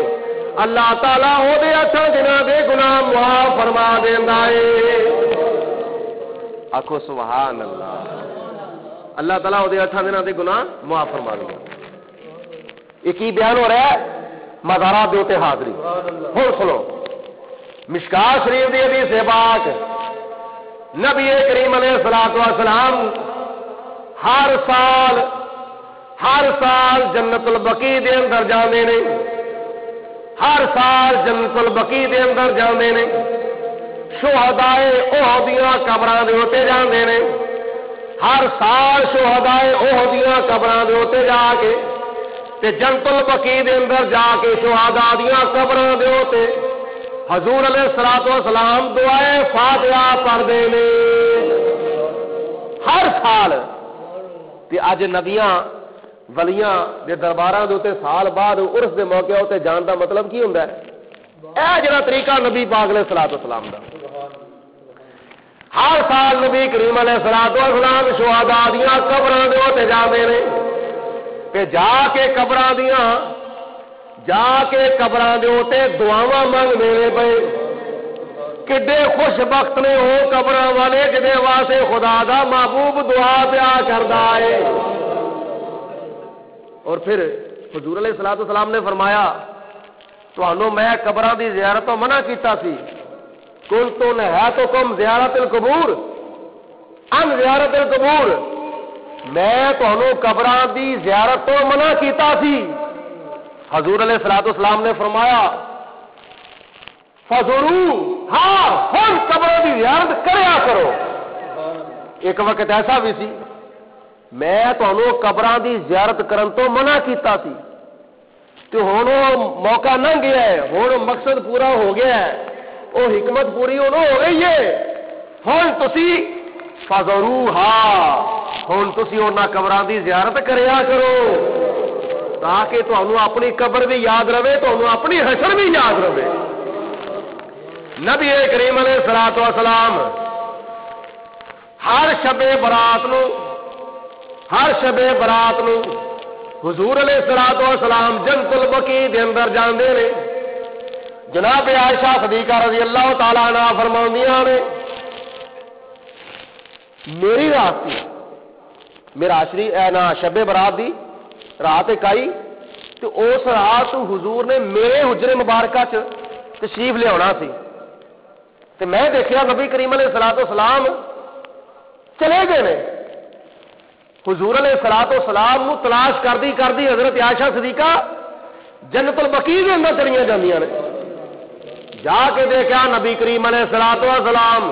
اللہ تعالی او دے اچھا دناں دے گناہ معاف فرما دیندا ہے آکھو سبحان اللہ اللہ تعالی او دے اچھا دناں دے گناہ معاف فرما دیندا یہ کی بیان ہو رہا ہے مزارات دے تے حاضری ہن سنو مشکات شریف دی حدیث پاک نبی کریم علیہ الصلوۃ والسلام ہر سال جنت البقیع دے اندر جاندے نے ہر سال جنت البقیع دے اندر جاندے نے شہدائے احد دیاں قبراں دے اوتے جاندے نے ہر سال شہدائے احد دیاں قبراں دے اوتے جا کے تے جنت البقیع دے اندر جا کے شہداء دیاں قبراں دے اوتے حضور علیہ الصلوۃ والسلام دعائے فاتحہ پڑھدے نے ہر سال تے اج نبیاں ولیاں دے درباراں دے اوتے سال بعد عرس دے موقع اوتے جان دا مطلب کی ہوندا ہے اے جڑا طریقہ نبی پاک علیہ الصلوۃ والسلام دا ہر سال نبی کریم علیہ الصلوۃ والسلام شہداء دیاں قبراں دے اوتے جاندے نے تے جا کے قبراں دے اوتے دعاواں منگدے نے پئے کڈے خوش بخت نے وہ قبراں والے جدے واسطے خدا دا محبوب دعا پیا کردا ہے اور پھر حضور علیہ الصلوۃ والسلام نے فرمایا تانوں میں قبراں دی زیارت تو منع کیتا سی، قلت نہیتکم زیارت القبور ان زیارت القبور، میں تانوں قبراں دی زیارت تو منع کیتا سی۔ حضور علیہ الصلوۃ والسلام نے فرمایا فزورو، ہاں ہن قبراں دی زیارت کریا کرو۔ ایک وقت ایسا بھی سی میں تانوں قبراں دی زیارت کرن تو منع کیتا سی، تے ہن موقع نہ گیا ہے، ہن مقصد پورا ہو گیا ہے، وہ حکمت پوری ہو گئی ہے، ہن تسی فزوروہا، ہن تسی انہاں قبراں دی زیارت کریا کرو تاکہ تانوں اپنی قبر بھی یاد رہے، تانوں اپنی حشر بھی یاد رہے۔ نبی کریم علیہ الصلوۃ والسلام ہر شب برات نو حضور علیہ الصلوۃ والسلام جنت البقیع دے اندر جاندے نے۔ جناب عائشہ صدیقہ رضی اللہ تعالی عنہا فرماندیاں نے میری رات تھی، میرا شب برات دی رات ایک آئی، تو اس رات حضور نے میرے حجرے مبارکہ چ تشریف لے آنا سی، تو میں دیکھیا نبی کریم علیہ الصلوۃ والسلام چلے گئے نے۔ حضور علیہ الصلوۃ والسلام نو تلاش کردی حضرت عائشہ صدیقہ جنت البقیع دے اندر چلیاں جاندیاں نے۔ جا کے دیکھا نبی کریم علیہ الصلوۃ والسلام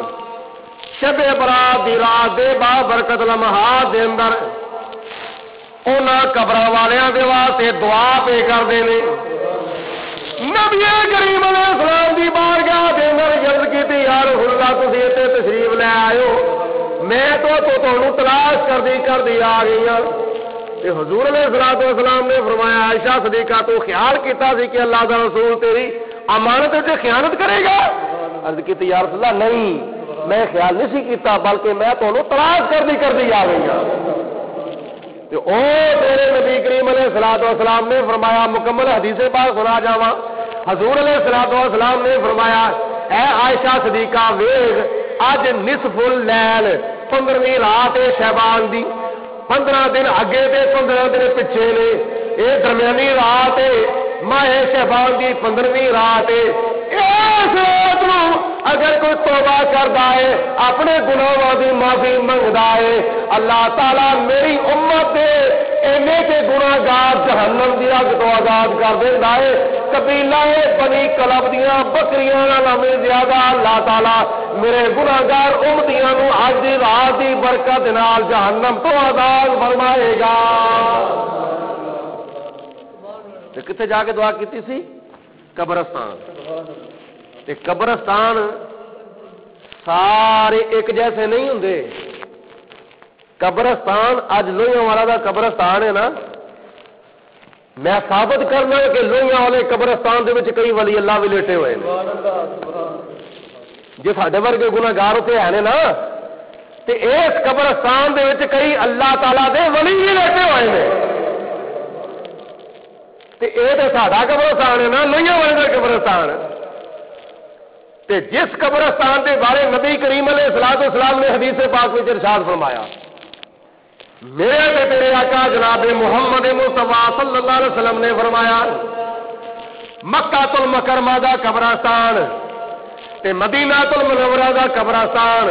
شب برات دی رات دے با برکت لمحات دے اندر انہاں قبراں والیاں دے واسطے دعا پہ کردے نے۔ نبی کریم علیہ السلام دی بارگاہ دے اندر عرض کیتی یا رسول اللہ تسی تے تشریف لے آئے ہو، میں تو تانوں تلاش کردی آ گئی ہاں۔ تے حضور علیہ الصلوۃ والسلام نے فرمایا عائشہ صدیقہ تو خیال کیتا سی کہ اللہ دا رسول تیری امانت تے خیانت کرے گا؟ عرض کیتی یا رسول اللہ نہیں، میں خیال نہیں سی کیتا بلکہ میں تانوں تلاش کردی آ گئی ہاں۔ تے او تیرے نبی کریم علیہ الصلوۃ والسلام نے فرمایا مکمل حدیث پاک سنا جاواں۔ حضور علیہ الصلوۃ والسلام نے فرمایا اے عائشہ صدیقہ ویکھ اج نصف اللیل 15ویں رات شعبان دی، 15 دن اگے تے 15 دن پیچھے نے، اے درمیانی رات ماہ شعبان دی 15ویں رات۔ اس رات نو اگر کوئی توبہ کردا ہے اپنے گناہاں دی معافی منگدا ہے، اللہ تعالی میری امت دے اینے کے گناہگار جہنم دی اگ تو آزاد کر دیندا ہے۔ قبیلہ بنی کلب دیاں بکریاں نال زیادہ اللہ تعالی میرے گناہگار امتیاں نو اج دی رات دی برکت نال جہنم تو آزاد فرمائے گا۔ تے کتے جا کے دعا کیتی سی؟ قبرستان۔ تے قبرستان سارے ایک جیسے نہیں ہوندے۔ قبرستان اج لوہیاں والا دا قبرستان ہے نا، میں ثابت کرنا کہ لوہیاں والے قبرستان دے وچ کئی ولی اللہ بھی لیٹے ہوئے ہیں۔ جے ساڈے ورگے گناہگار اتنے ہے نا، تے اس قبرستان دے وچ کئی اللہ تعالی دے ولی بھی لیٹے ہوئے ہیں۔ تے اے تے ساڈا قبرستان ہے نا، لوہیاں والے دا قبرستان۔ تے جس قبرستان دے بارے نبی کریم علیہ الصلوۃ والسلام نے حدیث پاک وچ ارشاد فرمایا، میرے تے تیرے آقا جناب محمد مصطفیٰ صلی اللہ علیہ وسلم نے فرمایا مکہ المکرمہ دا قبرستان تے مدینہ المنورہ دا قبرستان،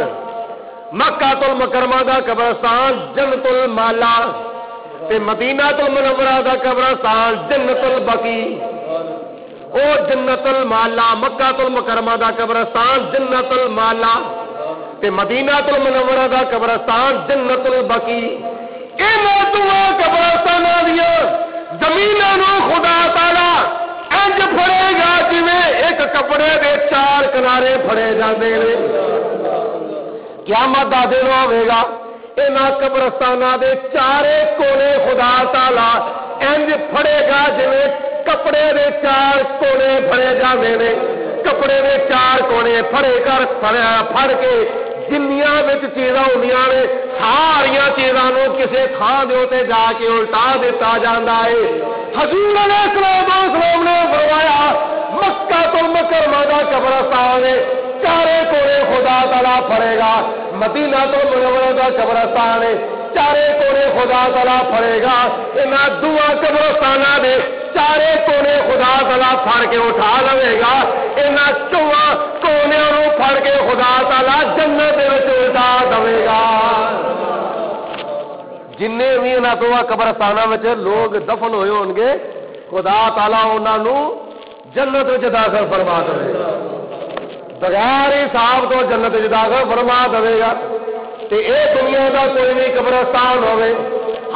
مکہ المکرمہ دا قبرستان جنت المالا تے مدینہ المنورہ دا قبرستان جنت البقیع۔ او جنت المالا مکہ المکرمہ دا قبرستان جنت المالا تے مدینہ المنورہ دا قبرستان جنت البقیع۔ انہاں دونوں قبرستاناں دیاں زمیناں نو خدا تعالی انج پھڑے گا جویں ایک کپڑے دے 4 کنارے پھڑے جاندے نے۔ قیامت دا دن ہوے گا، انہاں قبرستاناں دے 4 کونے خدا تعالی انج پھڑے گا جویں کپڑے دے 4 کونے پھڑے جاندے نے۔ کپڑے دے 4 کونے پھڑے کر پھڑ کے جنیاں وچ چیزاں ہوندیاں نے ساریاں چیزاں نو کسے تھان دے اوتے جا کے الٹا دتا جاندا ہے۔ حضور علیہ السلام نے فرمایا مکہ المکرمہ دا قبرستان 4 کونے خدا تعالی پھڑے گا، مدینہ المنورہ دا قبرستان 4 کونے خدا تعالی پھڑے گا۔ انہاں دونوں قبرستاناں دے چارے کونے خدا تعالیٰ پھڑ کے اٹھا لے گا، انہاں چواں کونیاں نوں پھڑ کے خدا تعالیٰ جنت دے وچ اٹھا دے گا۔ جننے بھی انہاں دونوں قبرستاناں وچ لوگ دفن ہوئے ہون گے، خدا تعالیٰ انہاں نوں جنت وچ داخل فرما دے گا، بغیر حساب تو جنت وچ داخل فرما دے گا۔ تے اے دنیا دا کوئی بھی قبرستان ہوے،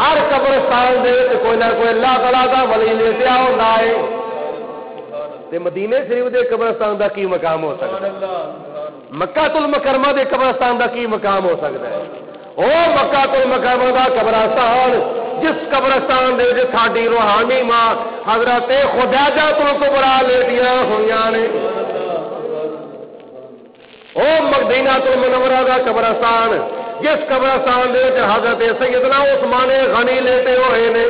ہر قبرستان دے وچ کوئی نہ کوئی اللہ تعالیٰ دا ولی لیٹیا ہوندا ہے۔ تے مدینے شریف دے قبرستان دا کی مقام ہو سکدا ہے؟ مکہ المکرمہ دے قبرستان دا کی مقام ہو سکدا ہے؟ او مکہ المکرمہ دا قبرستان، جس قبرستان دے وچ ساڈی روحانی ماں حضرت خدیجہ الکبریٰ لیٹیاں ہوئیاں نے، او مدینہ المنورہ دا قبرستان، جس قبرستان دے وچ حضرت سیدنا عثمان غنی لیٹے ہوئے نے،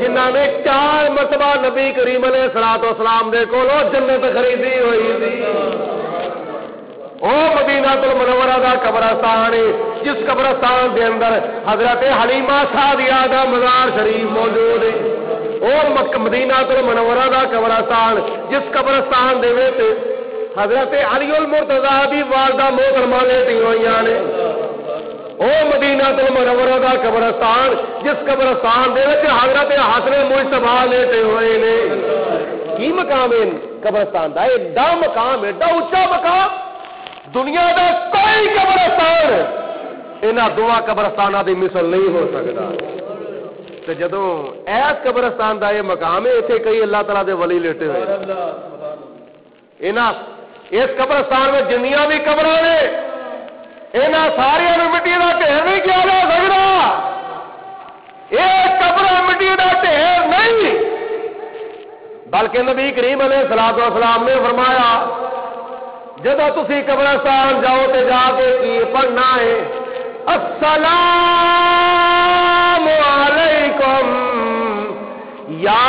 جنہاں نے 4 مرتبہ نبی کریم علیہ الصلوۃ والسلام دے کولوں جنت خریدی ہوئی تھی۔ او مدینہ المنورہ دا قبرستان، جس قبرستان دے اندر حضرت حلیمہ سعدیہ دا مزار شریف موجود ہے۔ او مدینہ المنورہ دا قبرستان، جس قبرستان دے وچ حضرت علی المرتضیٰ دی والدہ محترمہ لیٹی ہوئیاں نے۔ او مدینہ المنورہ دا قبرستان، جس قبرستان دے وچ حضرت حسن مجتبیٰ لیٹے ہوئے نے۔ کی مقام ہے قبرستان دا؟ ایڈا مقام، ایڈا اونچا مقام، دنیا دا کوئی قبرستان انہاں دونوں قبرستاناں دی مثل نہیں ہو سکتا۔ تے جدوں ایس قبرستان دا یہ مقام ہے، ایتھے کئی اللہ تعالیٰ دے ولی لیٹے ہوئے، انہاں اس قبرستان میں جنیاں بھی قبراں نے، انہاں ساریاں نوں مٹی دا ڈھیر نہیں کیا جا سکدا۔ یہ قبر مٹی دا ڈھیر نہیں، بلکہ نبی کریم علیہ الصلوۃ والسلام نے فرمایا جدو تسی قبرستان جاؤ تے جا کے کی پڑھنا ہے، السلام علیکم یا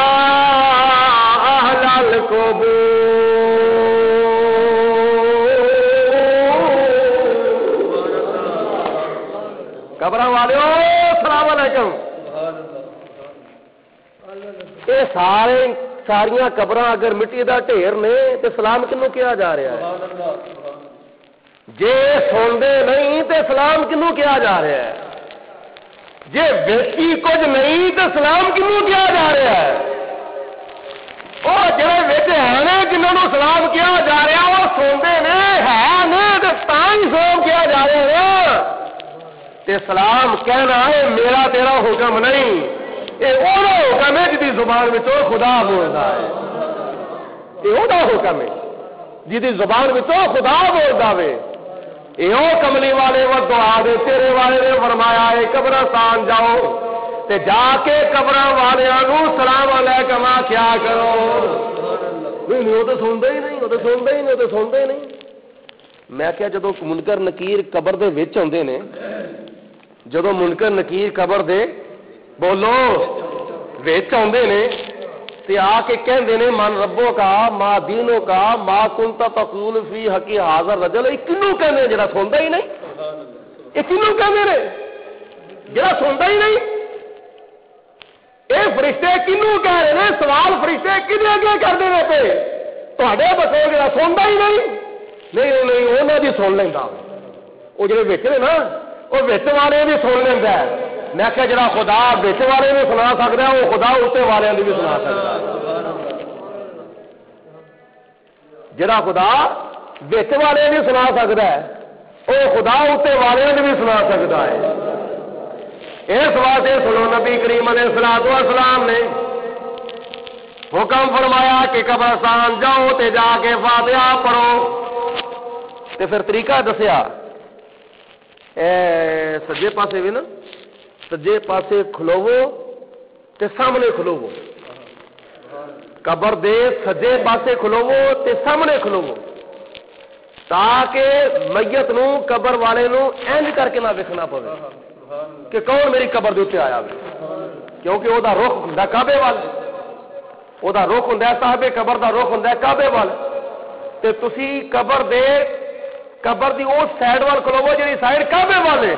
اہل القبور، قبر والو السلام علیکم۔ یہ ساریاں قبراں اگر مٹی دا ڈھیر نے تو سلام کنوں کیا جا رہا ہے؟ جے سوندے نہیں تو سلام کنوں کیا جا رہا ہے؟ جے ویسی کچھ نہیں تو سلام کنوں کیا جا رہا ہے؟ وہ جڑے وچ ہیں جنہوں نے سلام کیا جا رہا وہ سوندے نے ہے تو تاں ہی سلام کیا جا رہا ہے۔ تے سلام کہنا ہے میرا تیرا حکم نہیں، یہ وہ حکم ہے جی زبان میں خدا بولتا ہے، یہ وہ حکم ہے جی زبان میں خدا بولتا ہے۔ یہ کملی والے وہ دعا دے تیرے والے نے فرمایا ہے قبرستان جاؤ تے جا کے قبر والوں سلام علیکم کیا کرو۔ نہیں وہ تو سنتے ہی نہیں، وہ تو سنتے ہی نہیں، وہ تو سنتے ہی نہیں۔ میں کیا جدو منکر نکیر قبر دے وچ ہوندے نے، جدو منکر نکیر قبر دے بولو ویچ آدھے نے تے آ کے کہندے نے من ربو کا ما دینوں کا ما کنتا تقول فی حقی حاضر رجل، یہ کنوں کہندے جڑا سنتا ہی نہیں، یہ کنوں کہندے نے جڑا سنتا ہی نہیں؟ یہ فرشتے کنوں کہہ رہے ہیں؟ سوال فرشتے کدے اگے کرتے ہیں پہ تہاڈے بسو جڑا سنتا ہی نہیں؟ نہیں نہیں انہاں دی سن لیندا، وہ جڑے وچ نے نا وہ وچ والے بھی سن لیندا ہے۔ میں کہ جڑا خدا بیچ والے بھی سنا سکتا ہے وہ خدا اتنے والوں کی بھی سنا سکتا ہے، جڑا خدا بیچ والے بھی سنا سکتا ہے وہ خدا اتنے والوں کی بھی سنا سکتا ہے۔ اس واسطے سنو نبی کریم علیہ الصلوۃ والسلام نے حکم فرمایا کہ قبرستان جاؤ تے جا کے فاتحہ پڑھو، تے پھر طریقہ دسیا سجے پاسے بھی نا، سجے پاسے کھلوو تے سامنے کھلوو، قبر دے سجے پاسے کھلوو تے سامنے کھلوو، تاکہ میت نو قبر والے نو اینج کر کے نہ ویکھنا پوے کہ کون میری قبر دے اوتے آیا ہے، کیونکہ او دا رخ ہوندا کعبے وال، او دا رخ ہوندا صاحب قبر دا رخ ہوندا کعبے وال، تے تسی قبر دی اس سائڈ وال کھلوو جڑی سائڈ کعبے وال ہے،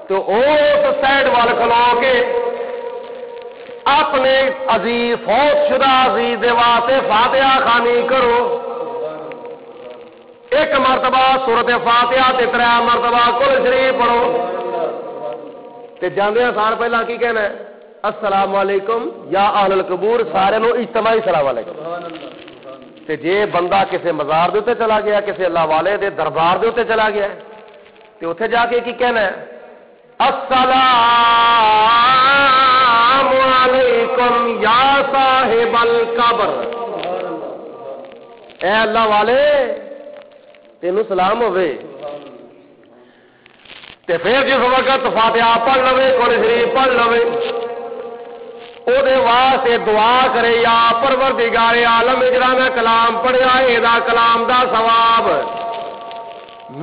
تو اس سائڈ وال کھلو کے اپنے عزیز فوت شدہ عزیز دے واسطے فاتحہ خوانی کرو. ایک مرتبہ سورت فاتحہ تے 3 مرتبہ کل شریف پڑھو. تے جاندے سار پہلا کی کہنا ہے؟ السلام علیکم یا اہل القبور. سارے نو اجتماعی سلام علیکم. تے جے بندہ کسے مزار دے تے چلا گیا, کسے اللہ والے دے دربار دے تے چلا گیا تے اوتھے جا کے کی کہنا ہے؟ السلام علیکم یا صاحب القبر. اے اللہ والے تینوں سلام ہوئے. تے پھر جس وقت فاتحہ پڑھ لوے, قرآن شریف پڑھ لوے, او دے واسطے دعا کرے یا پروردگار عالم جڑا میں کلام پڑھیا اے دا کلام دا ثواب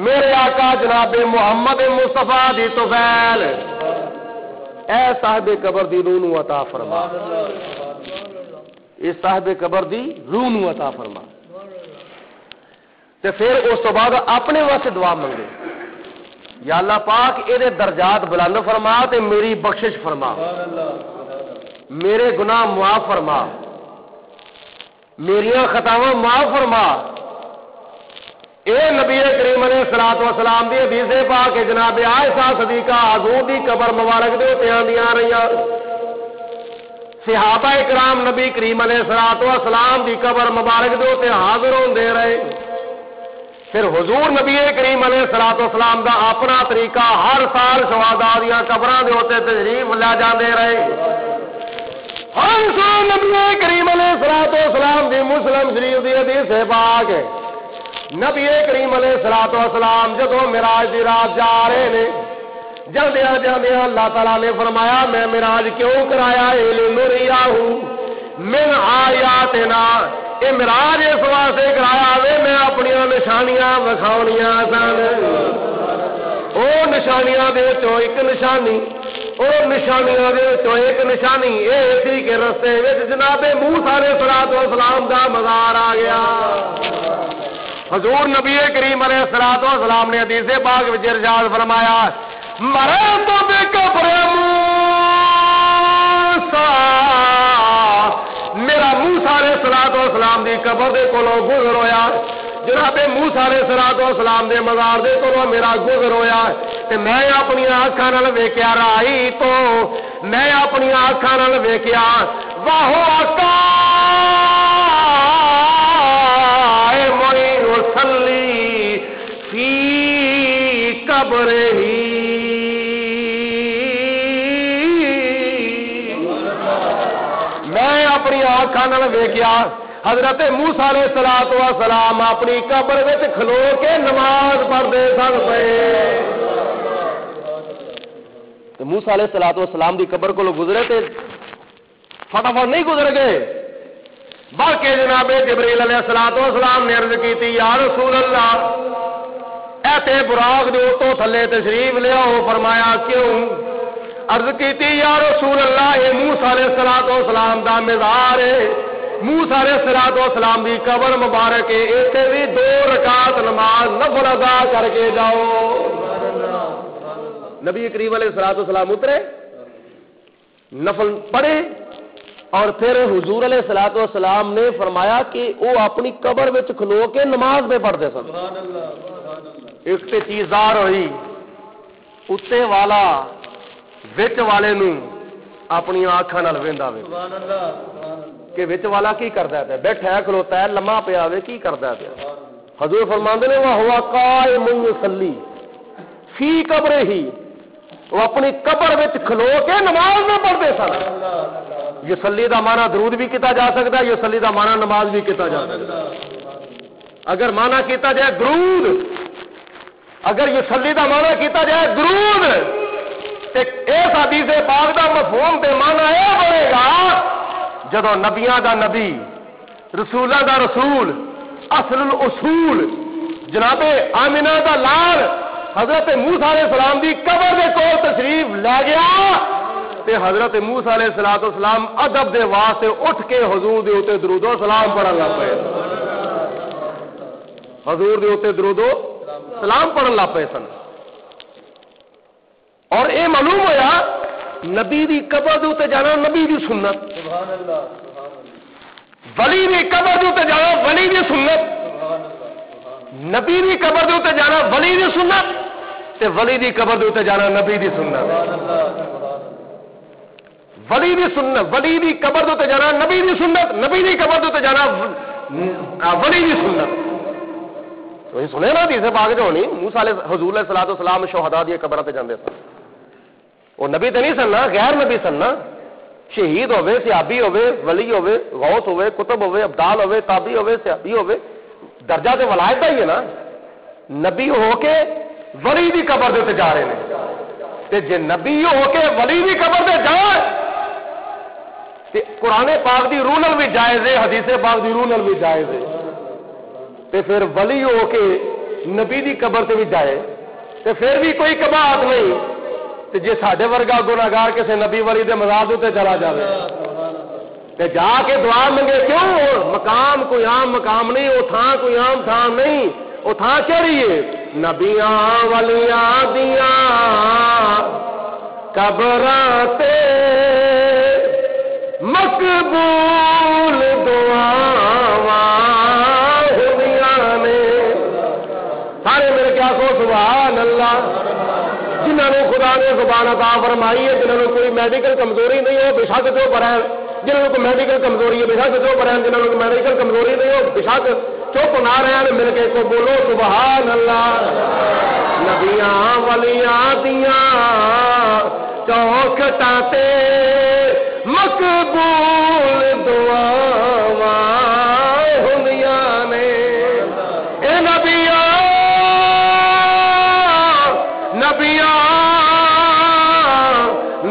میرے آقا جناب محمد مصطفیٰ دی توفیل اے صاحب قبر دی روح نو عطا فرما. اس صاحب قبر دی روح نو عطا فرما. تے پھر اس تو بعد اپنے واسطے دعا منگے, یا اللہ پاک اے دے درجات بلند فرما تے میری بخشش فرما, میرے گناہ معاف فرما, میریاں خطاواں معاف فرما. اے نبی کریم علیہ الصلوۃ والسلام دی حدیث پاک کہ جناب عائشہ صدیقہ حضور دی قبر مبارک دے تے آندیاں رہیاں. صحابہ کرام نبی کریم علیہ الصلوۃ والسلام دی قبر مبارک دے تے حاضر ہوندے رہے. پھر حضور نبی کریم علیہ الصلوۃ والسلام دا اپنا طریقہ ہر سال شہداء دیاں قبراں دے اوتے تشریف لے جاندے رہے. ہر سال نبی کریم علیہ الصلوۃ والسلام دی مسلم شریف دی حدیث پاک ہے نبی کریم علیہ الصلوۃ والسلام جدوں معراج دی رات جا رہے نے, جلدیاں جلدیاں اللہ تعالیٰ نے فرمایا میں معراج کیوں کرایا ہے؟ لنریہ من آیاتنا. اے معراج اس واسطے کرایا وے میں اپنی نشانیاں وکھاونیاں سن. او نشانیاں دے وچوں ایک نشانی, او نشانیاں دے وچوں ایک نشانی اے سی کہ رستے وچ جناب موسیٰ علیہ السلام دا مزار آ گیا. حضور نبی کریم علیہ الصلوۃ والسلام نے حدیث پاک وچ ارشاد فرمایا مرحبا بقبر موسیٰ, میرا موسیٰ علیہ الصلوۃ والسلام دی قبر دے کولوں گزر ہویا. جناب موسیٰ علیہ الصلوۃ والسلام دے مزار دے کولوں میرا گزر ہویا تے میں اپنی آنکھاں نال ویکھیا رائی تو میں اپنی آنکھاں نال ویکھیا واہ آقا فی قبر ہی. میں اپنی آنکھاں نال ویکھیا حضرت موسیٰ علیہ الصلوۃ والسلام اپنی قبر وچ کھلو کے نماز پڑھدے سن پے. موسیٰ علیہ الصلوۃ والسلام دی قبر کولوں گزرے تے فٹافٹ نہیں گزر گئے, بلکہ جناب جبریل علیہ الصلوۃ والسلام نے عرض کی یا رسول اللہ ایتے براق دے تو تھلے تشریف لیاؤ. فرمایا کیوں؟ عرض کی یا رسول اللہ اے موسیٰ علیہ الصلوۃ والسلام دا مزار ہے, موسیٰ علیہ الصلوۃ والسلام دی قبر مبارک ہے, ایتھے بھی 2 رکعت نماز نفل ادا کر کے جاؤ. نبی کریم علیہ الصلوۃ والسلام اترے, نفل پڑھے اور پھر حضور علیہ الصلوۃ والسلام نے فرمایا کہ وہ اپنی قبر وچ کھلو کے نماز پہ پڑھتے سن. ایک تے چیز ظاہر ہوئی, اتے والا وچ والے نو اپنی آنکھاں نال ویندا وے کہ وچ والا کی کردا ہے, بیٹھا ہے کھلوتا ہے لمحہ پیا وے کی کردا ہے. حضور فرماندے نے وہ قائم یصلی فی قبر ہی, وہ اپنی قبر وچ کھلو کے نماز میں پڑھتے سن. یصلی دا معنی درود بھی کیتا جا سکتا ہے, یصلی دا معنی نماز بھی کیتا جا سکتا ہے. اگر معنی کیتا جائے درود, اگر یصلی دا معنی کیتا جائے درود تے اس حدیث پاک دا مفہوم تے معنی یہ بنے گا جدوں نبیاں دا نبی رسولاں دا رسول اصل الاصول جناب آمنہ دا لال حضرت موسیٰ علیہ السلام دی قبر دے کول تشریف لے گیا تے حضرت موسیٰ علیہ السلام ادب دے واسطے اٹھ کے حضور دے اوتے درود و سلام پڑھن لگ پئے. حضور دے اوتے درود و سلام پڑھن لگ پئے سن. اور اے معلوم ہویا نبی دی قبر دے تے جانا نبی دی سنت، ولی دی قبر دے تے جانا ولی دی سنت، نبی دی قبر دے تے جانا ولی دی سنت تے ولی دی قبر دے تے جانا نبی دی سنت، ولی دی سنت ولی دی قبر دے تے جانا نبی دی سنت، نبی دی قبر دے تے جانا ولی دی سنت۔ تو یہ سنے نا حدیث پاک جو ہونی موسیٰ علیہ حضور علیہ الصلوۃ والسلام شہداء دی قبر تے جاندے سن، وہ نبی تے نہیں سن نا، غیر نبی سن نا، شہید ہوے، صحابی ہوے، ولی ہوے، غوث ہوے، کتب ہوے، ابدال ہوے، تابعی ہوے، صحابی ہوے، درجہ تے ولایت دا ہی ہے نا۔ نبی ہو کے ولی دی قبر دے تے جا رہے ہیں، تے جے نبی ہو کے ولی دی قبر تے جائے تے قرآن پاک دی روح نال بھی جائز ہے، حدیث پاک دی روح نال بھی جائز ہے، تے پھر ولی ہو کے نبی دی قبر تے بھی جائے تے پھر بھی کوئی کباہت نہیں، تے جے ساڈے ورگا گناہگار کسے نبی ولی دے مزار تے چلا جاوے تے جا کے دعا منگے، کیوں؟ مقام کوئی عام مقام نہیں، وہ تھان کوئی عام تھان نہیں، وہ تھان کیڑی ہے؟ نبیاں ولیاں دیاں قبراں تے مقبول دعاواں ہوندیاں نے۔ سارے میرے کیا کو سبحان اللہ۔ جنہوں نے خدا نے زبان عطا فرمائی ہے، جنہوں نے کوئی میڈیکل کمزوری نہیں ہو بے شک جو پر ہے، جنہوں کو میڈیکل کمزوری ہے بے شک جو پر ہے، جنہوں کو میڈیکل کمزوری نہیں ہو بے شک چپ نہ رہے، مل کے کو بولو سبحان اللہ۔ نبیاں ولیاں دیاں چوکھٹاں تے مقبول دعاواں ہوندیاں نے۔ اے نبیاں نبیاں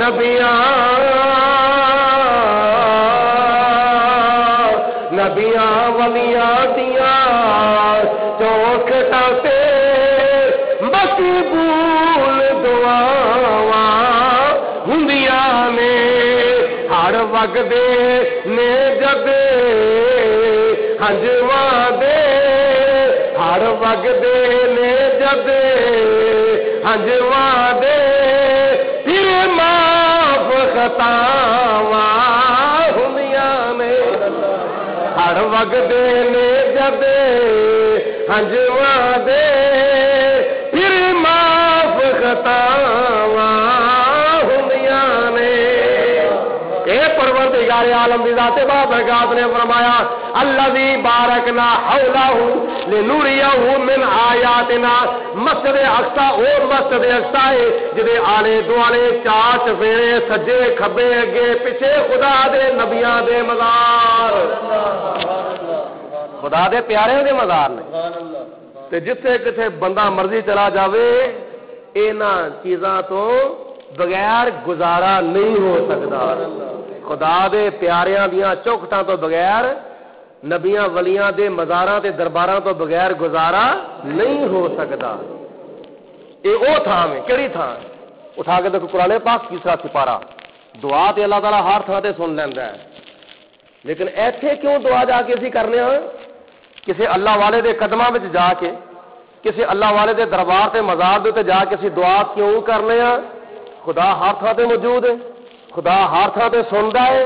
نبیاں نبیاں ولیاں دیاں چوکھٹاں تے مقبول دعاواں ہوندیاں نے۔ ہر وگدے نے جد ہنجواں دے، ہر وگدے نے جد ہنجواں دے، پھر معاف خطاواں ہوندیاں نے۔ ہر وگدے نے جد ہنجواں دے، پھر معاف خطاواں ہوندیاں نے۔ اے پروردگار عالم دی ذات بابرکات نے فرمایا الذی بارکنا حولہ لنریہ من آیاتنا۔ مسجد اقصی اور مسجد اقصی ہے جدے آلے دوالے چار چفیرے سجے کھبے اگے پیچھے خدا دے نبیاں دے مزار، خدا دے پیارے دے مزار نے۔ تے جتھے کتھے بندہ مرضی چلا جاوے انہاں چیزاں تو بغیر گزارا نہیں ہو سکتا، خدا دے پیاریاں دیاں چوکھٹاں تو بغیر، نبیاں ولیاں دے مزاراں تے درباراں تو بغیر گزارا نہیں ہو سکتا۔ اے او تھاں ہے، کیڑی تھاں؟ اٹھا کے دیکھو قرآن پاک تیسرا سپارہ۔ دعا تے اللہ تعالیٰ ہر تھاں تے سن لیندا ہے، لیکن ایتھے کیوں دعا جا کے اسی کرنے ہاں؟ کسی اللہ والے دے قدماں وچ جا کے، کسی اللہ والے دے دربار تے مزار دے تے جا کے اسی دعا کیوں کرنے ہاں؟ خدا ہر تھاں تے موجود ہے، خدا ہر تھاں تے سندا ہے،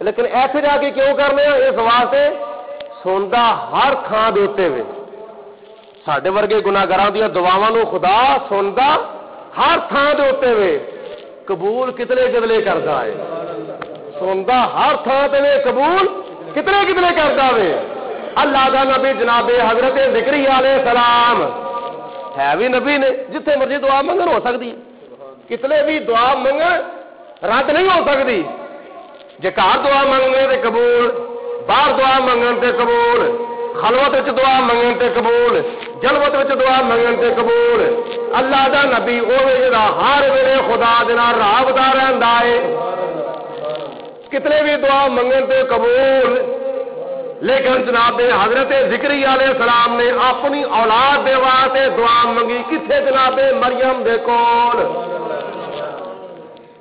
لیکن ایسے جا کے کیوں کرنے ہیں؟ اس واسطے سندا ہر تھان دے اوتے وے۔ ساڈے ورگے گناہگاراں دیاں دعاواں نو خدا سندا ہر تھان دے اوتے وے، قبول کتنے کتنے کردا ہے؟ سندا ہر تھان تے وے، قبول کتنے کتنے کردا وے؟ اللہ دا نبی جناب حضرت زکریا علیہ السلام ہے بھی نبی نے، جتھے مرضی دعا منگن ہو سکتی ہے، کتنے بھی دعا منگن رد نہیں ہو سکتی۔ جے گھر دعا منگنے تے قبول، باہر دعا منگن تے قبول، خلوت وچ دعا منگن تے قبول، جلوت وچ دعا منگن تے قبول۔ اللہ دا نبی اوے جڑا ہر ویلے خدا دے نال رابطہ رہندا ہے، کتنے بھی دعا منگن تے قبول۔ لیکن جناب حضرت زکریا علیہ السلام نے اپنی اولاد دے واسطے دعا منگی، کتھے جناب مریم دے کول؟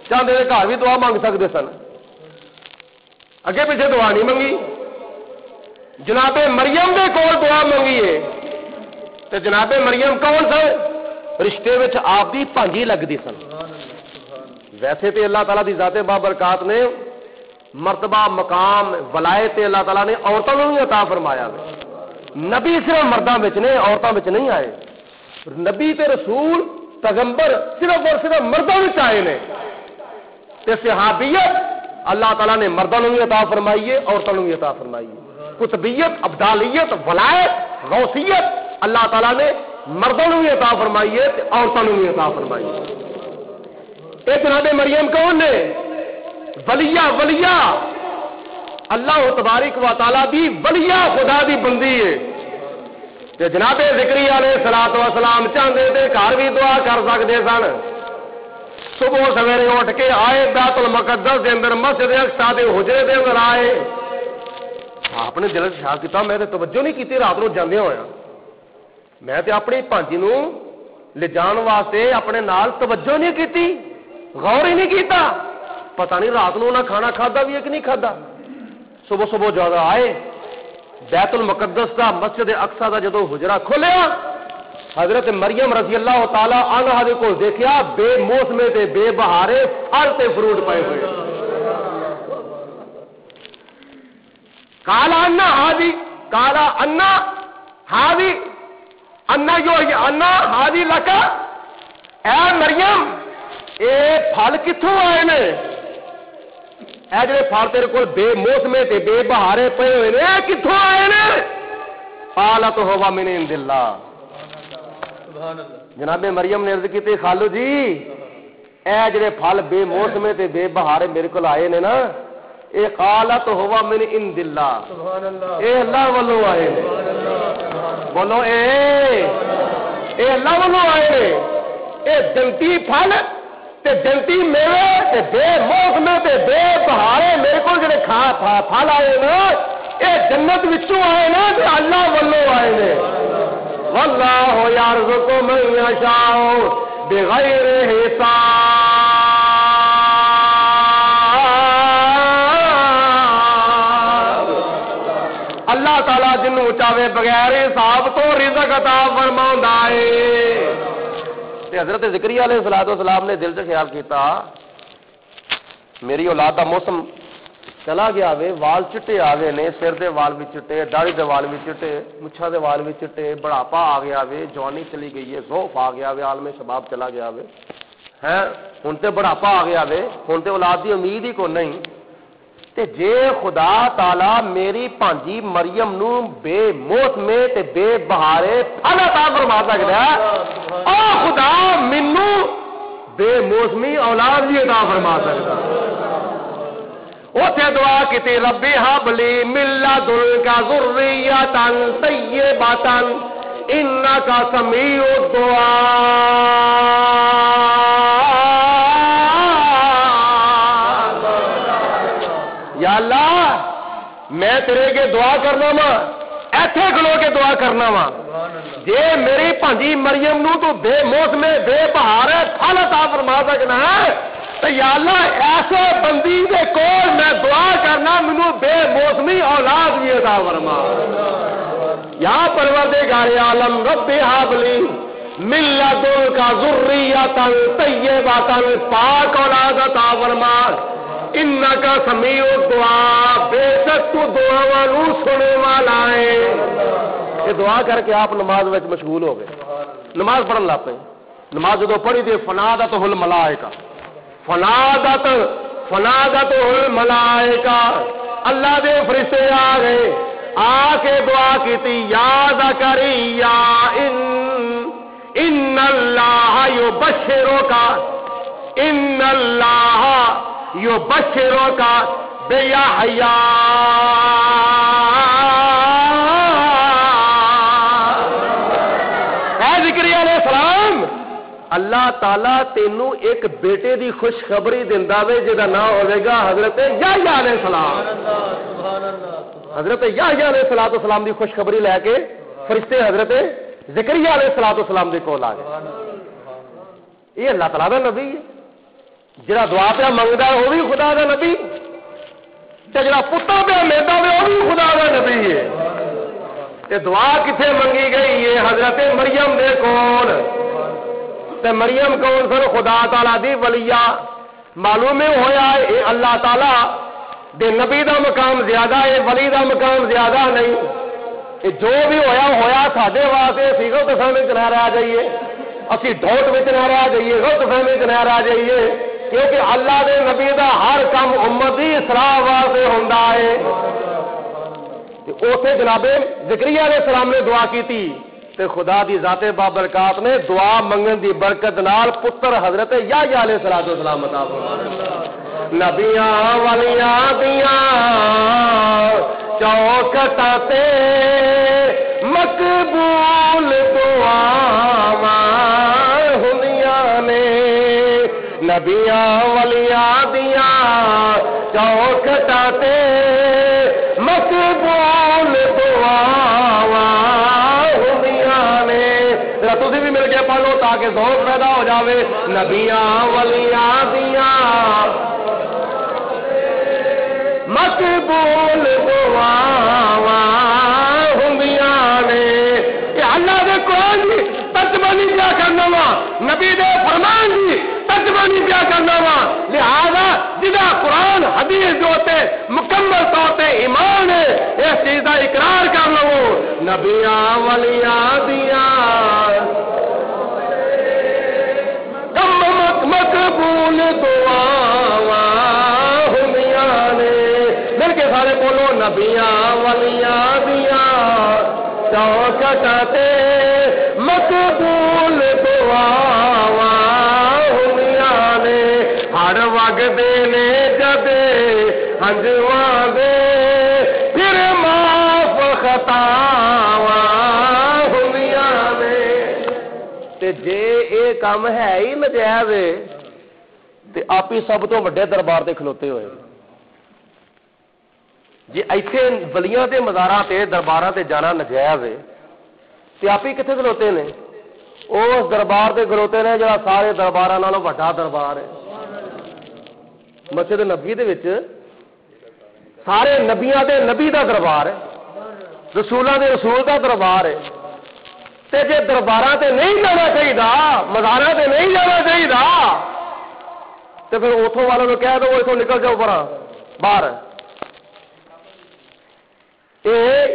چاہتے گھر بھی دعا مانگ سکتے سن، اگے پیچھے دعا نہیں منگی۔ جناب مریم دے کول دعا منگی ہے، تو جناب مریم کون سن؟ رشتے وچ آپ دی بھانجی لگتی سن، ویسے تو اللہ تعالیٰ دی ذات بابرکات نے مرتبہ مقام ولایت اللہ تعالیٰ نے عورتوں کو بھی عطا فرمایا ہے. نبی صرف مردوں میں نے عورتوں میں نہیں آئے. نبی تے رسول پیغمبر صرف اور صرف مردوں میں آئے نے. تے صحابیت اللہ تعالیٰ نے مردوں کو بھی عطا فرمائی ہے عورتوں کو بھی عطا فرمائی ہے. قطبیت ابدالیت ولایت غوثیت اللہ تعالیٰ نے مردوں کو بھی عطا فرمائی ہے عورتوں کو بھی عطا فرمائی ہے. اے جناب مریم کون نے؟ ولیہ اللہ تبارک و تعالیٰ دی ولیہ خدا دی بندی ہے. تے جناب زکریا علیہ الصلوۃ والسلام چاہتے تھے گھر بھی دعا کر سکتے سن. صبح سویرے اٹھ کے آئے بیت المقدس دے اندر مسجد اقصی دے حجرے دے اندر آئے. آپ نے دل خیال کیتا میں تے توجہ نہیں کیتی رات نو جاندے ہویا میں تے اپنی بھانجی نو لے جان واسطے اپنے نال توجہ نہیں کیتی غور ہی نہیں کیتا. پتہ نہیں رات نو نہ کھانا کھادا بھی ہے کہ نہیں کھادا. صبح صبح جادا آئے بیت المقدس دا مسجد اقصی دا جدو حجرہ کھولیا حضرت مریم رضی اللہ تعالی عنہا دے کو دیکھیا بے موسمے تے بے بہارے پھل تے فروٹ پائے ہوئے. کالا انا ہادی کالا انا ہادی انا جو انا ہادی لکا اے مریم اے پھل کتھوں آئے نے؟ اے جڑے پھل تیرے کول بے موسمے تے بے بہارے پے ہوئے نے کتھوں آئے نے؟ قالت ہوا من عند اللہ. جناب مریم نے عرض کی خالو جی اے جڑے پھل بے موسمے تے بے بہارے میرے کول آئے نے نا اے قالت ہوا من عند اللہ اے اللہ والوں آئے نے. بولو اے اللہ والوں آئے نے. اے جنتی پھل تے جنتی میوے تے بے موسمے تے بے بہارے میرے کو جڑے پھل آئے نا اے جنت وچوں آئے نا تے اللہ والوں آئے نے. واللہ یرزق من یشاء بغیر حساب. اللہ تعالیٰ جنوں چاہے بغیر حساب تو رزق عطا فرماوندا ہے. حضرت زکریا علیہ الصلوۃ والسلام نے دل سے خیال کیتا میری اولاد دا موسم چلا گیا وے وال چٹے آ گئے نے سر دے وال بھی چٹے داڑھی دے وال بھی چٹے مچھا دے وال بھی چٹے بڑھاپا آ گیا وے جوانی چلی گئی ہے ذوف آ گیا وے عالم شباب چلا گیا وے ہیں ہن تے بڑھاپا آ گیا وے ہن تے اولاد دی امید ہی کو نہیں. تے جے خدا تعالی میری بھانجی مریم نو بے موسمے تے بے بہارے پھل عطا فرما سکدا ہے او خدا مینوں بے موسمی اولاد بھی عطا فرما سکدا. اوتھے دعا کیتی ربی ہب لی من لدنک ذریۃ طیبۃ انک سمیع الدعاء. یا اللہ میں تیرے کے دعا کرنا وا ایتھے کھلو کے دعا کرنا وا جے میری بھانجی مریم نو تو بے موسمے بے بہارے پھل عطا فرما سکنا ہے تو یا اللہ ایسے بندی دے کول میں دعا کرنا مینوں بے موسمی اولاد بھی عطا فرما. یا پروردگار عالم رب ہب لی من لدنک ذریۃ طیبۃ پاک اولاد عطا فرما انکا سمیع الدعاء بے شک تو دعا نو سنے والا ہے. یہ دعا کر کے آپ نماز وچ مشغول ہو گئے نماز پڑھن لگ پے. نماز جدو پڑھی تے فنادتہ الملائکہ فنادتہ الملائکہ اللہ دے فرشتے آ گئے آ کے دعا کیتی یا زکریا ان اللہ یبشرک ان اللہ یبشرک بیحییٰ اے زکریا علیہ السلام اللہ تعالیٰ تینوں ایک بیٹے دی خوشخبری دیندا وے جہدا نام ہوے گا حضرت یحییٰ علیہ السلام. حضرت یحییٰ علیہ السلام دی خوشخبری لے کے فرشتے حضرت زکریا علیہ السلام دے کول آ گئے. یہ اللہ تعالیٰ دا نبی ہے جڑا دعا پہ منگدا ہے وہ بھی خدا دا نبی تے جڑا پتر پہ لیتا ہے وہ بھی خدا دا نبی ہے. تے دعا کتنے منگی گئی ہے حضرت مریم دے کول تے مریم کون سن خدا تعالیٰ دی ولیہ معلوم ہویا اے اللہ تعالی دے نبی دا مقام زیادہ ہے، ولی دا مقام زیادہ نہیں. جو بھی ہویا ساڈے واسطے اسی غلط فہمی چ نہ رہ جائیے، اسی ڈھوٹ وچ نہ رہ جائیے، غلط فہمی چ نہ رہ جائیے، کیونکہ اللہ دے نبی دا ہر کام امت دی اصلاح واسطے ہوندا ہے. اوتھے جناب زکریا علیہ السلام نے دعا کیتی تے خدا دی ذات بابرکات نے دعا منگن دی برکت نال پتر حضرت یحییٰ علیہ السلام عطا فرمایا. نبیاں ولیاں دیاں چوکھٹاں تے مقبول دعاواں ہوندیاں نے، نبیاں ولیاں دیاں چوکھٹاں تے مقبول دعاواں ہوندیاں نے. تسی بھی مل کے پڑھو تاکہ ذوق پیدا ہو جاوے. نبیاں ولیاں دیاں مقبول دعاواں ہوندیاں نے. یہ اللہ دے قرآن دی ترجمہ نہیں کیا کرنا وا، نبی دے فرمان دی ترجمہ نہیں کیا کرنا وا. لہذا جدا قرآن حدیث جو ہوتے مکمل طور پہ ایمان ہے، اس چیز کا اقرار کر لو. نبیاں ولیاں دیاں مقبول دعاواں ہوندیاں نے. مل کے سارے بولو نبیاں ولیاں دیاں چوکھٹاں تے مقبول دعاواں ہوندیاں نے. ہر وگدے نے جدے ہنجواں دے پھر معاف خطاواں ہوندیاں نے. تے جے اے کام ہے ہی نجائز تے آپ ہی سب تو وڈے دربار تے کھلوتے ہوئے. جی ایتھے ولیاں تے مزاراں تے درباراں تے جانا نجائز ہے تے آپ ہی کتنے کھلوتے نے؟ اس دربار تے کھلوتے نے جڑا سارے درباراں نالوں وڈا دربار ہے. مسجد نبی دے وچ سارے نبیاں دے نبی دا دربار ہے، رسولاں دے رسول دا دربار ہے. تے جے درباراں تے نہیں جانا چاہیے، مزاراں تے نہیں جانا چاہیے تے پھر اتوں والوں کو کہہ دو اتوں نکل جاؤ پرا باہر،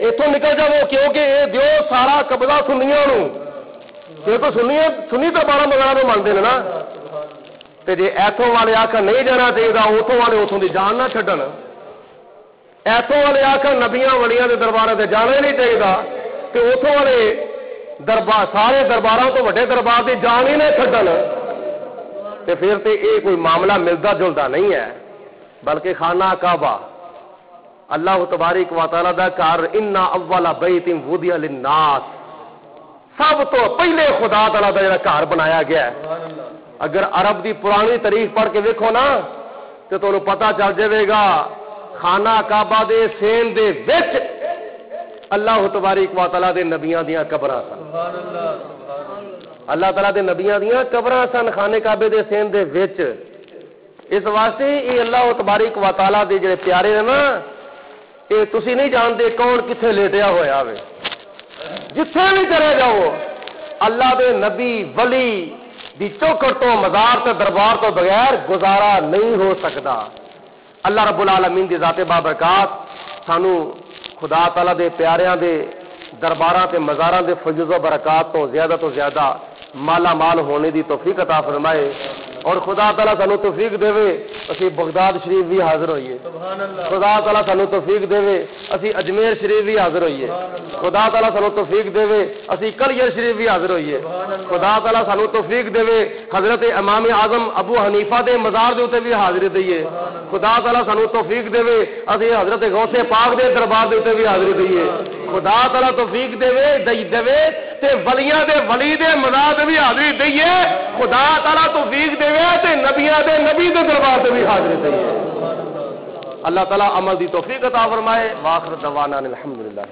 اتوں نکل جاؤ، کیونکہ یہ دیو سارا قبضہ سنیاں نو، یہ تو سنی دربار مزارا تو منتے ہیں نا. تے جے ایتھوں والے آخر نہیں جانا چاہیے اتوں والے اتوں کی جان نہ چھڈن، ایتھوں والے آخر نبیاں ولیاں دے دربار سے جانا ہی نہیں چاہیے کہ اتوں والے دربار سارے درباراں تو وڈے دربار کی جان ہی نہ چھڈن. تے پھر تے یہ کوئی معاملہ ملتا جلتا نہیں ہے، بلکہ خانہ کعبہ اللہ تبارک و تعالی دا گھر، ان اول بیت وضع للناس، سب تو پہلے خدا تعالی دا جڑا گھر بنایا گیا ہے. اگر عرب دی پرانی تاریخ پڑھ کے دیکھو نا تو تمہیں پتہ چل جائے گا خانہ کعبہ دے سین دے وچ اللہ تبارک و تعالی دے نبیاں دیاں قبراں سن. اللہ تعالیٰ دے نبیاں دیاں قبراں سن خانے کعبے دے سین دے وچ. اس واسطے یہ اللہ تبارک و تعالیٰ دے جڑے پیارے ہیں نا، یہ تسی نہیں جانتے کون کتنے لیٹیا ہوا ہے. جتھے بھی چلے جاؤ اللہ دے نبی ولی دی چوکھٹ تو مزار تے دربار تو بغیر گزارا نہیں ہو سکتا. اللہ رب العالمین دی ذات بابرکات سانو خدا تعالیٰ دے پیاریاں دے درباراں تے مزاراں دے فضل و برکات تو زیادہ مالا مال ہونے دی توفیق عطا فرمائے. اور خدا تعالیٰ سانو توفیق دے اسی بغداد شریف بھی حاضر ہوئیے. خدا تعالیٰ سانو توفیق دے اسی اجمیر شریف بھی حاضر ہوئیے. خدا تعالیٰ سانو توفیق دے اسی کلیئر شریف بھی حاضر ہوئیے. خدا تعالیٰ سانو توفیق دے حضرت امام اعظم ابو حنیفہ دے مزار دے اوتے بھی حاضری دئیے. خدا تعالیٰ سانو توفیق دے اسی حضرت غوث پاک دے دربار دے اوتے بھی حاضری دئیے. خدا تعالیٰ توفیق دے تے ولیاں دے ولی دے مزار دے بھی حاضری دئیے. خدا تعالیٰ توفیق دے تے نبیاں دے نبی دے دربار تے بھی حاضری دئیے. اللہ تعالیٰ عمل دی توفیق عطا فرمائے. واخر دعوانا الحمدللہ.